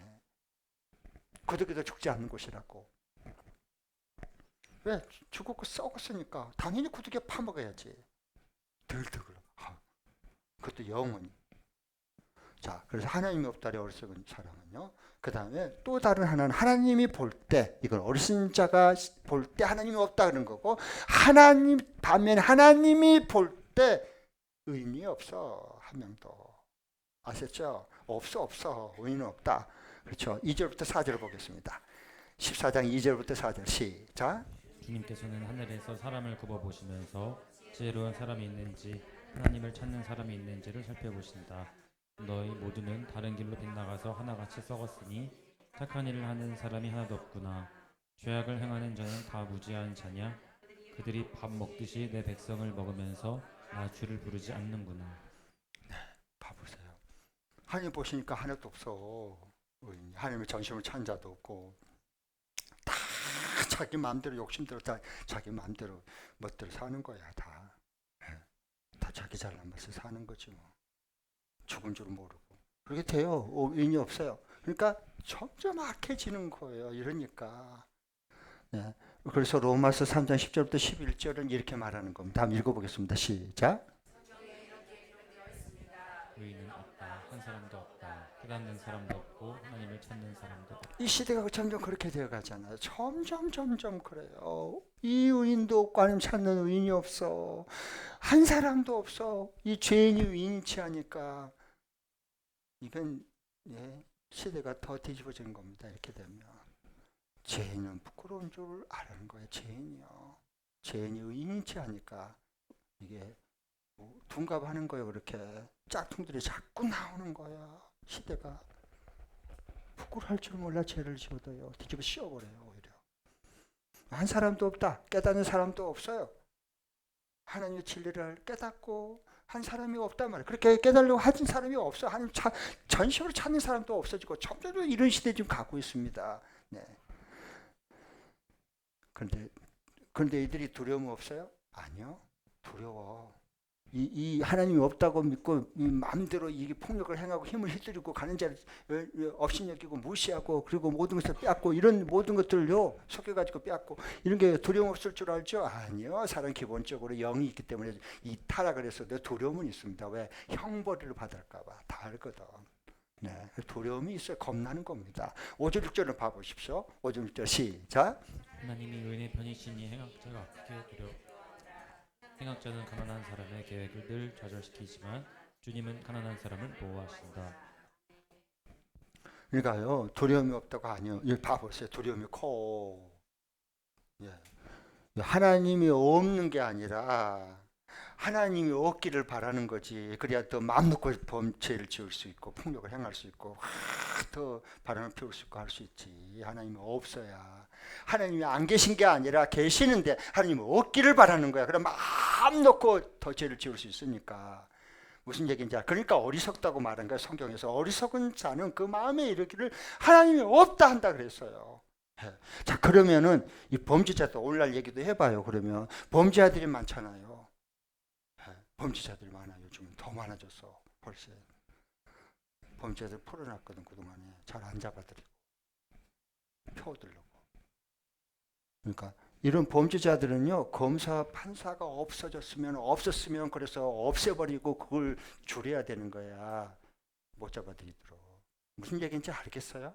구더기도 죽지 않는 곳이라고. 왜? 죽었고 썩었으니까 당연히 구더기 파먹어야지. 들들. 그것도 영원히. 자, 그래서 하나님이 없다리 어리석은 사람은요. 그 다음에 또 다른 하나는 하나님이 볼 때, 이건 어리석은 자가 볼 때 하나님이 없다 그런 거고, 반면 하나님이 볼 때 의인이 없어. 한 명도. 아셨죠? 없어. 의인은 없다. 그렇죠. 2절부터 4절 보겠습니다. 14장 2절부터 4절 시작. 주님께서는 하늘에서 사람을 굽어보시면서 지혜로운 사람이 있는지 하나님을 찾는 사람이 있는지를 살펴보신다. 너희 모두는 다른 길로 빗나가서 하나같이 썩었으니 착한 일을 하는 사람이 하나도 없구나. 죄악을 행하는 자는 다 무지한 자냐? 그들이 밥 먹듯이 내 백성을 먹으면서 나 주를 부르지 않는구나. 봐보세요. 하나님 보시니까 하나도 없어. 하나님의 전심을 찾는 자도 없고 다 자기 마음대로 욕심대로 다 자기 마음대로 멋대로 사는 거야. 다 자기 잘난 맛을 사는 거지 뭐. 죽은 줄 모르고 그렇게 돼요. 의인이 없어요. 그러니까 점점 악해지는 거예요. 이러니까. 네. 그래서 로마서 3장 10절부터 11절은 이렇게 말하는 겁니다. 한번 읽어보겠습니다. 시작. 의인은 없다. 한 사람도 없다. 깨닫는 사람도 없고 하나님을 찾는 사람도 없다. 이 시대가 점점 그렇게 되어 가잖아요. 점점 그래요. 이 의인도 없고 하나님 찾는 의인이 없어. 한 사람도 없어. 이 죄인이 의인치 하니까 이건 시대가 더 뒤집어지는 겁니다. 이렇게 되면 죄인은 부끄러운 줄 아는 거예요. 죄인이요. 죄인이 의인치 하니까 이게 둔갑하는 거예요. 그렇게 짝퉁들이 자꾸 나오는 거야. 시대가 부끄러울 줄 몰라 죄를 지어도요. 뒤집어 씌워버려요. 오히려 한 사람도 없다. 깨닫는 사람도 없어요. 하나님의 진리를 깨닫고 한 사람이 없단 말이에요. 그렇게 깨달으려고 하는 사람이 없어. 하나님 전심으로 찾는 사람도 없어지고 점점 이런 시대 지금 가고 있습니다. 네. 그런데 이들이 두려움 없어요? 아니요. 두려워. 이 하나님이 없다고 믿고 이 마음대로 이게 폭력을 행하고 힘을 휘두르고 가는 자를 업신여기고 무시하고 그리고 모든 것을 빼앗고 이런 모든 것들요 속여가지고 빼앗고 이런 게 두려움 없을 줄 알죠? 아니요. 사람 기본적으로 영이 있기 때문에 이 타락을 해서도 두려움은 있습니다. 왜? 형벌을 받을까봐 다 알거든. 네, 두려움이 있어요. 겁나는 겁니다. 5절 6절을 봐보십시오. 5절 6절 시작. 하나님이 의인의 편이시니 행악자가 어떻게 두려워? 행악자는 가난한 사람의 계획을 늘 좌절시키지만 주님은 가난한 사람을 보호하신다. 그러니까요 두려움이 없다고 아니요. 여기 봐보세요. 두려움이 커. 예. 하나님이 없는 게 아니라 하나님이 없기를 바라는 거지. 그래야 더 마음 놓고 범죄를 지을 수 있고 폭력을 행할 수 있고 더 바람을 피울 수 있고 할 수 있지. 하나님이 없어야. 하나님이 안 계신 게 아니라 계시는데 하나님이 없기를 바라는 거야. 그럼 마음 놓고 더 죄를 지을 수 있으니까. 무슨 얘기인지 그러니까 어리석다고 말한 거야. 성경에서 어리석은 자는 그 마음에 이르기를 하나님이 없다 한다 그랬어요. 자 그러면은 이 범죄자도 오늘날 얘기도 해봐요. 그러면 범죄자들이 많잖아요. 범죄자들이 많아요. 요즘은 더 많아졌어. 벌써 범죄자들 풀어놨거든. 그동안에 잘 안 잡아들이고 펴들려고. 그러니까 이런 범죄자들은요 검사 판사가 없었으면 그래서 없애버리고 그걸 줄여야 되는 거야. 못 잡아들이도록. 무슨 얘기인지 알겠어요?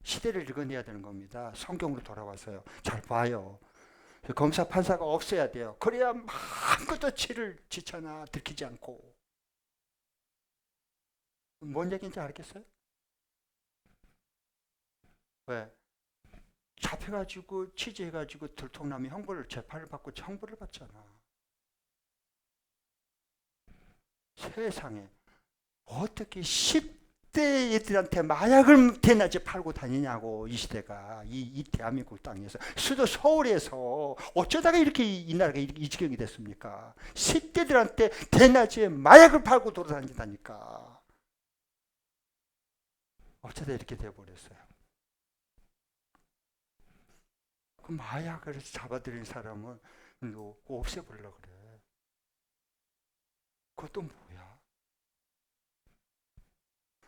시대를 읽어내야 되는 겁니다. 성경으로 돌아와서요. 잘 봐요. 검사 판사가 없어야 돼요. 그래야 마음껏 죄를 지잖아. 들키지 않고. 뭔 얘기인지 알겠어요? 왜? 잡혀가지고 취재해가지고 들통나면 형벌을 재판을 받고 형벌을 받잖아. 세상에 어떻게 10대 애들한테 마약을 대낮에 팔고 다니냐고. 이 시대가 이 대한민국 땅에서 수도 서울에서 어쩌다가 이렇게 이 나라가 이 지경이 됐습니까? 10대들한테 대낮에 마약을 팔고 돌아다닌다니까. 어쩌다 이렇게 돼버렸어요. 그 마약을 잡아들인 사람은 없애버리려고 그래. 그것도 뭐야?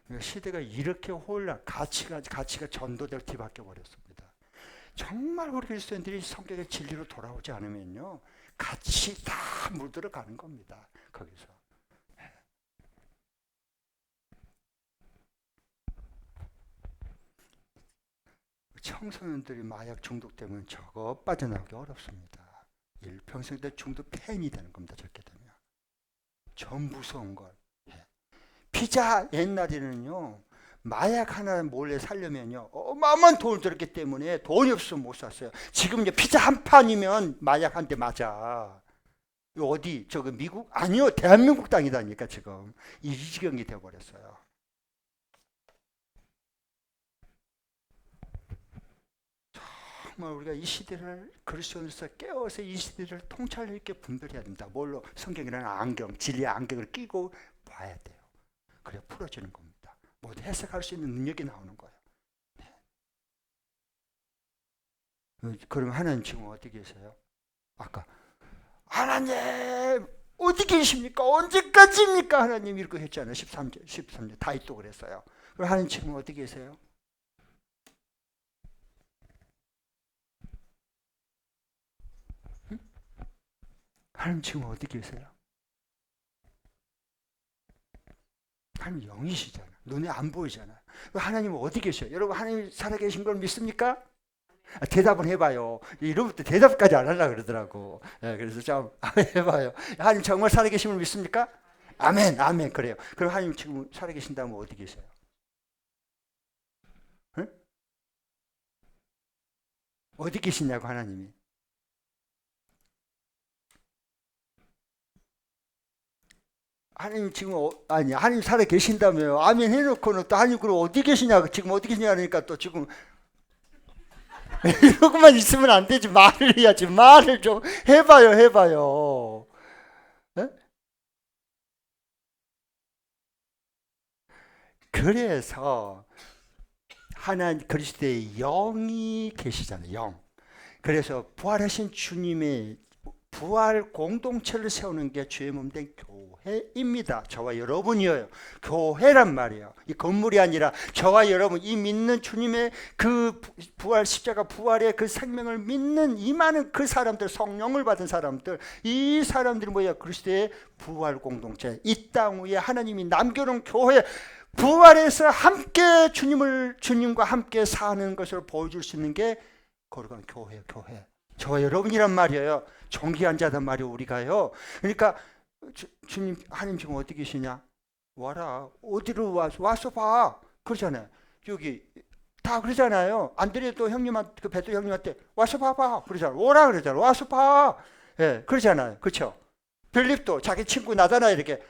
그러니까 시대가 이렇게 가치가 전도될 뒤바뀌어 버렸습니다. 정말 우리 그리스도인들이 성경의 진리로 돌아오지 않으면요, 같이 다 물들어가는 겁니다. 거기서. 청소년들이 마약 중독되면 저거 빠져나오기 어렵습니다. 일평생 때 중독 팬이 되는 겁니다. 저렇게 되면. 전 무서운 걸. 피자 옛날에는요. 마약 하나 몰래 살려면요. 어마어마한 돈을 들었기 때문에 돈이 없으면 못 샀어요. 지금 이제 피자 한 판이면 마약 한 대 맞아. 어디? 저거 미국? 아니요. 대한민국 땅이다니까 지금. 이 지경이 되어버렸어요. 정말 우리가 이 시대를 그리스도인으로서 깨워서 이 시대를 통찰력 있게 분별해야 됩니다. 뭘로? 성경이라는 안경, 진리의 안경을 끼고 봐야 돼요. 그래야 풀어지는 겁니다. 모두 해석할 수 있는 능력이 나오는 거예요. 그럼 하나님 지금 어디 계세요? 아까 하나님 어디 계십니까? 언제까지입니까? 하나님 이렇게 했잖아요. 13절 다윗도 그랬어요. 그럼 하나님 지금 어디 계세요? 응? 하나님 지금 어디 계세요? 하나님 영이시잖아. 눈에 안 보이잖아. 하나님 어디 계셔요? 여러분 하나님 살아계신 걸 믿습니까? 대답은 해봐요. 이로부터 대답까지 안 하려고 그러더라고. 그래서 좀 해봐요. 하나님 정말 살아계심을 믿습니까? 아멘, 아멘. 그래요. 그럼 하나님 지금 살아계신다면 어디 계세요? 응? 어디 계시냐고 하나님이. 하나님 지금 아니 하나님 살아계신다며요. 아멘 해놓고는 또 하나님 그럼 어디 계시냐고 지금 어디 계시냐 하니까 또 지금 이러고만 있으면 안 되지. 말을 해야지. 말을 좀 해봐요. 네? 그래서 하나님 그리스도의 영이 계시잖아요. 영. 그래서 부활하신 주님의 부활 공동체를 세우는 게 주의 몸된 교회입니다. 저와 여러분이에요. 교회란 말이에요. 이 건물이 아니라 저와 여러분, 이 믿는 주님의 그 부활 십자가 부활의 그 생명을 믿는 이 많은 그 사람들, 성령을 받은 사람들, 이 사람들이 뭐야? 그리스도의 부활 공동체, 이 땅 위에 하나님이 남겨놓은 교회, 부활해서 함께 주님과 함께 사는 것을 보여줄 수 있는 게 거룩한 교회예요. 교회. 저와 여러분이란 말이에요. 존귀한 자단 말이에요. 우리가요. 그러니까 주님 하나님 지금 어디 계시냐? 와라. 어디로 와서 봐. 그러잖아요. 여기 다 그러잖아요. 안드레도 형님한테, 그 베드로 형님한테 와서 봐봐. 그러잖아요. 오라 그러잖아요. 와서 봐. 예, 그러잖아요. 그렇죠? 빌립도 자기 친구 나다나 이렇게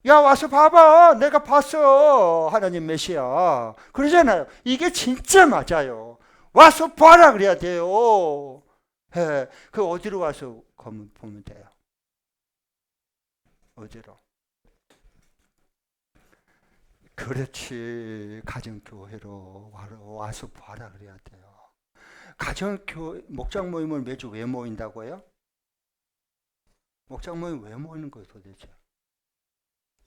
야 와서 봐봐. 내가 봤어. 하나님 메시아. 그러잖아요. 이게 진짜 맞아요. 와서 봐라 그래야 돼요. 예, 그 어디로 와서 보면 돼요? 어디로? 그렇지. 가정교회로 와서 봐라 그래야 돼요. 가정교회 목장 모임을 매주 왜 모인다고요? 목장 모임 왜 모이는 거예요 도대체?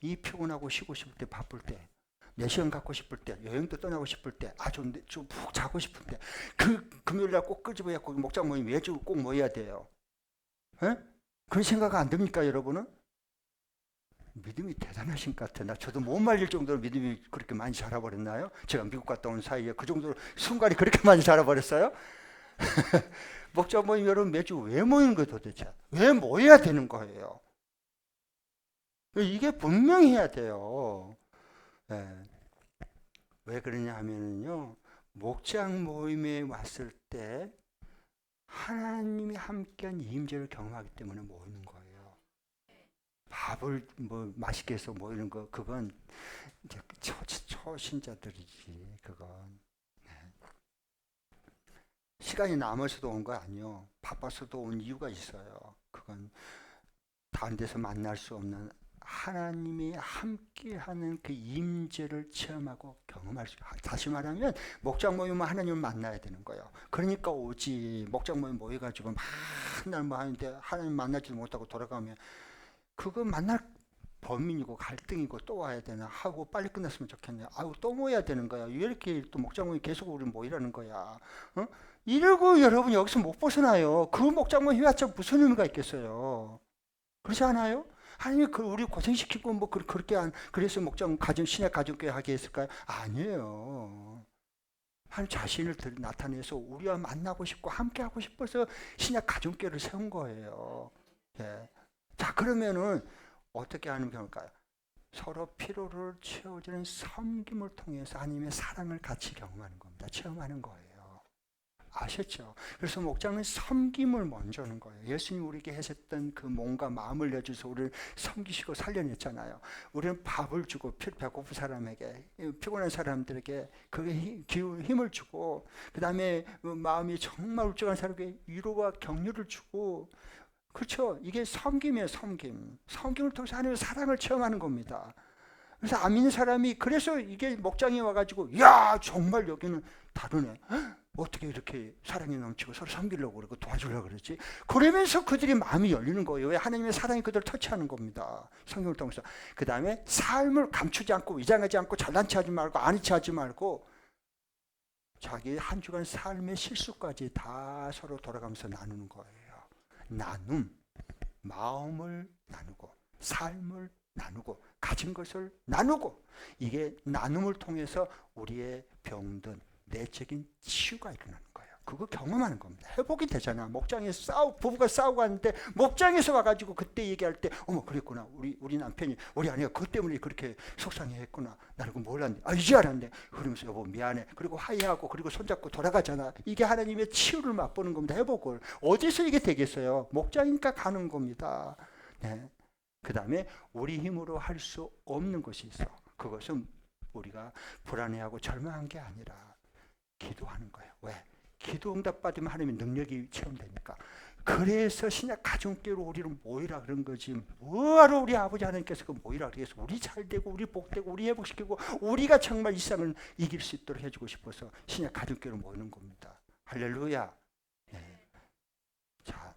이 피곤하고 쉬고 싶을 때, 바쁠 때, 내 시간 갖고 싶을 때, 여행도 떠나고 싶을 때, 좀 푹 자고 싶을 때, 그 금요일날 꼭 끄집어야 꼭 목장 모임 매주 꼭 모여야 돼요. 에? 그런 생각 안 듭니까 여러분은? 믿음이 대단하신 것 같아. 저도 못 말릴 정도로 믿음이 그렇게 많이 자라버렸나요? 제가 미국 갔다 온 사이에 그 정도로 순간이 그렇게 많이 자라버렸어요? 목장 모임 여러분 매주 왜 모이는 거예요 도대체? 왜 모여야 되는 거예요? 이게 분명히 해야 돼요. 네. 왜 그러냐 하면요. 목장 모임에 왔을 때 하나님이 함께한 임재를 경험하기 때문에 모이는 거예요. 밥을 뭐 맛있게 해서 모이는 거 그건 이제 초신자들이지 그건. 네. 시간이 남아서도 온 거 아니요. 바빠서도 온 이유가 있어요. 그건 다른 데서 만날 수 없는 하나님이 함께하는 그 임재를 체험하고 경험할 수. 다시 말하면 목장 모임은 하나님을 만나야 되는 거예요. 그러니까 오지. 목장 모임 모여가지고 맨날 뭐 하는데 하나님 만나지도 못하고 돌아가면 그거 만날 범인이고 갈등이고 또 와야 되나 하고 빨리 끝났으면 좋겠네. 아유 또 모여야 되는 거야. 왜 이렇게 또 목장 모임 계속 우리 모이라는 거야. 어? 이러고 여러분 여기서 못 벗어나요. 그 목장 모임 해봤자 무슨 의미가 있겠어요. 그렇지 않아요? 하나님이 우리 고생시키고 뭐 그렇게 그래서 목장 신약 가정교회 하게 했을까요? 아니에요. 하나님 자신을 나타내서 우리와 만나고 싶고 함께 하고 싶어서 신약 가정교회를 세운 거예요. 예. 자 그러면은 어떻게 하는 경우일까요? 서로 필요를 채워주는 섬김을 통해서 하나님의 사랑을 같이 경험하는 겁니다. 체험하는 거예요. 아셨죠? 그래서 목장은 섬김을 먼저 하는 거예요. 예수님 우리에게 하셨던 그 몸과 마음을 내주셔서 우리를 섬기시고 살려냈잖아요. 우리는 밥을 주고 배고픈 사람에게 피곤한 사람들에게 그게 힘을 주고 그 다음에 마음이 정말 울적한 사람에게 위로와 격려를 주고 그렇죠? 이게 섬김이에요. 섬김을 통해서 하나님의 사랑을 체험하는 겁니다. 그래서 안 믿는 사람이 그래서 이게 목장에 와가지고 야 정말 여기는 다르네. 어떻게 이렇게 사랑이 넘치고 서로 섬기려고 그러고 도와주려고 그러지? 그러면서 그들이 마음이 열리는 거예요. 왜? 하나님의 사랑이 그들을 터치하는 겁니다. 성경을 통해서. 그 다음에 삶을 감추지 않고 위장하지 않고 잘난 체하지 말고 아니 체하지 말고 자기 한 주간 삶의 실수까지 다 서로 돌아가면서 나누는 거예요. 나눔, 마음을 나누고 삶을 나누고 가진 것을 나누고 이게 나눔을 통해서 우리의 병든 내적인 치유가 일어나는 거예요. 그거 경험하는 겁니다. 회복이 되잖아. 목장에서 부부가 싸우고 하는데 목장에서 와가지고 그때 얘기할 때 어머 그랬구나. 우리 남편이 우리 아내가 그것 때문에 그렇게 속상해했구나. 나는 그거 몰랐네. 이제 알았네. 그러면서 여보 미안해. 그리고 화해하고 그리고 손잡고 돌아가잖아. 이게 하나님의 치유를 맛보는 겁니다. 회복을. 어디서 이게 되겠어요? 목장이니까 가는 겁니다. 네. 그 다음에 우리 힘으로 할 수 없는 것이 있어. 그것은 우리가 불안해하고 절망한 게 아니라 기도하는 거예요. 왜? 기도 응답 받으면 하나님의 능력이 체험되니까. 그래서 신약 가정교회로 우리를 모이라 그런 거지. 뭐하러 우리 아버지 하나님께서 그 모이라 그래서 우리 잘 되고 우리 복되고 우리 회복시키고 우리가 정말 이 세상을 이길 수 있도록 해주고 싶어서 신약 가정교회로 모이는 겁니다. 할렐루야. 네. 자,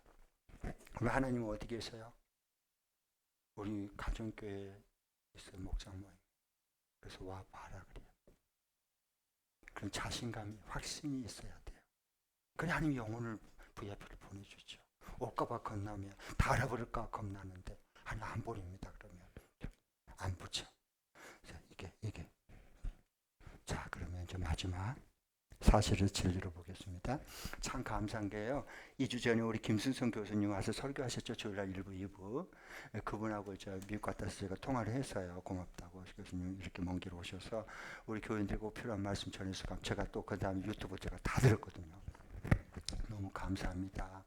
그럼 하나님은 어디 계세요? 우리 가정교회에 있어요. 목장 모임. 그래서 와 봐라 그래요. 그런 자신감이 확신이 있어야 돼요. 그래 하나님 영혼을 VIP를 보내주죠. 올까봐 겁나면 다 알아버릴까 겁나는데 하나님 안 버립니다. 그러면 안 붙여. 자, 이게 자 그러면 이제 마지막 사실을 진리로 보겠습니다. 참 감사한 게요. 2주 전에 우리 김순성 교수님 와서 설교하셨죠. 주일날 1부, 2부. 그분하고 저 미국 갔다 와서 제가 통화를 했어요. 고맙다고. 교수님 이렇게 먼 길 오셔서 우리 교인들이 꼭 필요한 말씀 전해서 제가 또 그 다음에 유튜브 제가 다 들었거든요. 너무 감사합니다.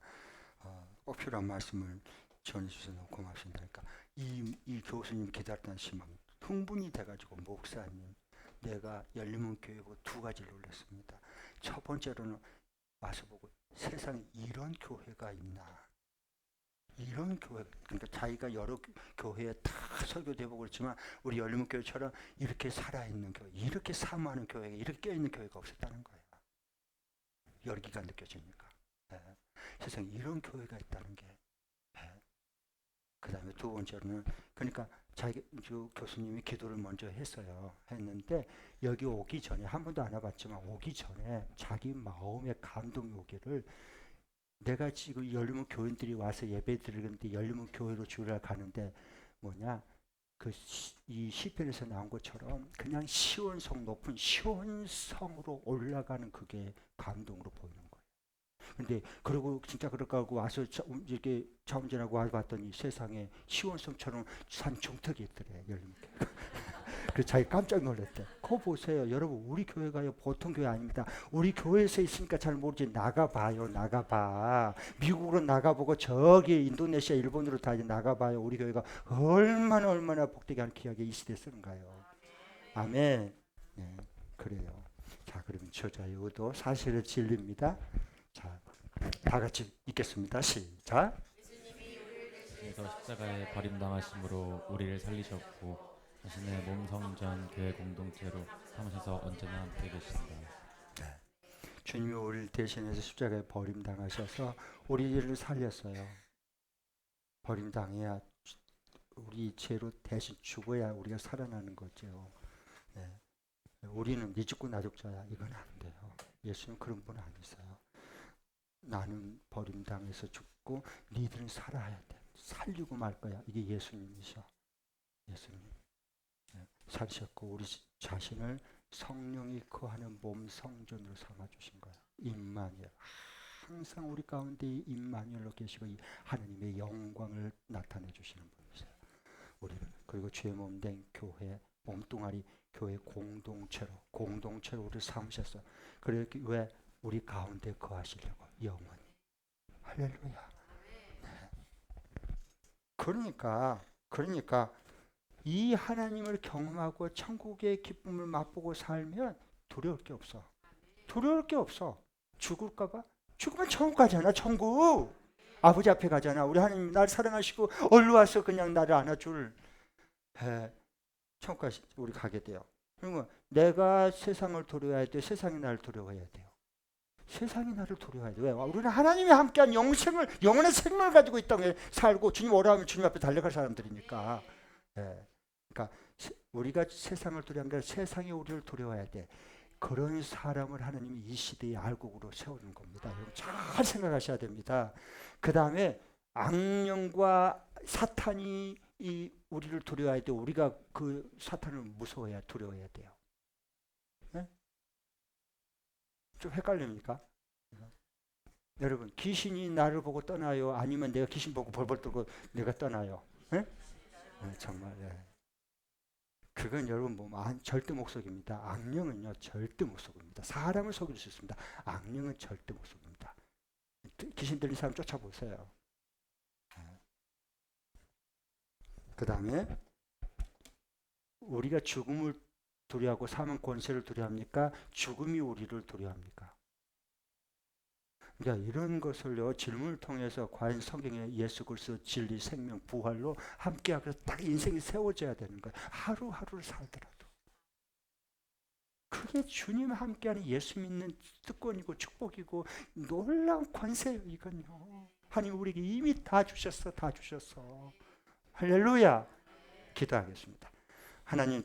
꼭 필요한 말씀을 전해주셔서 너무 고맙습니다. 그러니까 이 교수님 기다렸다는 심한 흥분이 돼가지고 목사님 내가 열리문 교회고 두 가지를 놀랐습니다. 첫 번째로는 와서 보고 세상에 이런 교회가 있나. 이런 교회, 그러니까 자기가 여러 교회에 다 설교되고 그렇지만 우리 열리문 교회처럼 이렇게 살아있는 교회, 이렇게 사모하는 교회가 이렇게 껴있는 교회가 없었다는 거예요. 열기가 느껴집니까? 네. 세상에 이런 교회가 있다는 게. 네. 그 다음에 두 번째로는 그러니까 자기 교수님이 기도를 먼저 했는데 여기 오기 전에 한 번도 안 와봤지만 오기 전에 자기 마음의 감동이 오기를 내가 지금 열리문 교인들이 와서 예배 드리는데 열리문 교회로 주일날 가는데 뭐냐 이 시편에서 나온 것처럼 그냥 시온성 높은 시온성으로 올라가는 그게 감동으로 보이는 거예요. 근데 그리고 진짜 그럴까 하고 와서 이렇게 자운전하고 와서 봤더니 세상에 시원성처럼 산 중턱이 있더래. 열리문 교회. 그래서 자기 깜짝 놀랐대. 그거 보세요. 여러분 우리 교회가요 보통 교회 아닙니다. 우리 교회에서 있으니까 잘 모르지. 나가봐요. 나가봐. 미국으로 나가보고 저기 인도네시아 일본으로 다 나가봐요. 우리 교회가 얼마나 복되게 하는 기억이 이 시대에 쓰는가요. 아멘. 네, 그래요. 자 그러면 저자의 의도 사실은 진리입니다. 자, 다 같이 읽겠습니다. 시작. 그래서 십자가에 버림당하심으로 우리를 살리셨고 자신의 몸 성전 교회 공동체로 삼으셔서 언제나 함께 계신다. 네. 주님이 우리를 대신해서 십자가에 버림당하셔서 우리를 살렸어요. 버림당해야 우리 죄로 대신 죽어야 우리가 살아나는 거죠. 네. 우리는 네 죽고 나 죽자야. 이건 안 돼요. 예수님 그런 분 아니세요. 나는 버림당해서 죽고 니들은 살아야 돼. 살리고 말 거야. 이게 예수님이셔. 예수님. 네. 살으셨고 우리 자신을 성령이 거하는 몸 성전으로 삼아주신 거야. 임마누엘. 항상 우리 가운데 임마누엘로 계시고 이 하나님의 영광을 나타내 주시는 분이세요. 우리를 그리고 주의 몸 된 교회 몸뚱아리 교회 공동체로 우리를 삼으셨어. 그래 왜 우리 가운데 거하시려고 영원히. 할렐루야. 네. 그러니까 이 하나님을 경험하고 천국의 기쁨을 맛보고 살면 두려울 게 없어. 두려울 게 없어. 죽을까봐? 죽으면 천국 가잖아. 천국. 아버지 앞에 가잖아. 우리 하나님 날 사랑하시고 얼른 와서 그냥 나를 안아줄. 천국까지 우리 가게 돼요. 그러면 내가 세상을 두려워해야 돼. 세상이 나를 두려워해야 돼요. 세상이 나를 두려워해야 돼. 왜? 우리는 하나님이 함께한 영혼의 생명을 가지고 이 땅에 살고 주님 오라 하면 주님 앞에 달려갈 사람들이니까. 예. 그러니까 우리가 세상을 두려워하는 게 아니라 세상이 우리를 두려워해야 돼. 그런 사람을 하나님이 이 시대의 알곡으로 세우는 겁니다. 여러분 잘 생각하셔야 됩니다. 그 다음에 악령과 사탄이 우리를 두려워해야 돼. 우리가 그 사탄을 무서워해야 두려워해야 돼요. 네? 좀 헷갈립니까? 여러분 귀신이 나를 보고 떠나요? 아니면 내가 귀신 보고 벌벌 떨고 내가 떠나요? 네? 네, 정말. 네. 그건 여러분 절대 못 속입니다. 악령은요 절대 못 속입니다. 사람을 속일 수 있습니다. 악령은 절대 못 속입니다. 귀신 들린 사람 쫓아보세요. 그 다음에 우리가 죽음을 두려워하고 사망 권세를 두려워합니까? 죽음이 우리를 두려워합니까? 그러니까 이런 것을요 질문을 통해서 과연 성경에 예수 그리스도 진리 생명 부활로 함께하고 딱 인생이 세워져야 되는 거예요. 하루하루를 살더라도 그게 주님 함께하는 예수 믿는 특권이고 축복이고 놀라운 권세예요. 이건요 하나님 우리에게 이미 다 주셨어. 할렐루야. 기도하겠습니다. 하나님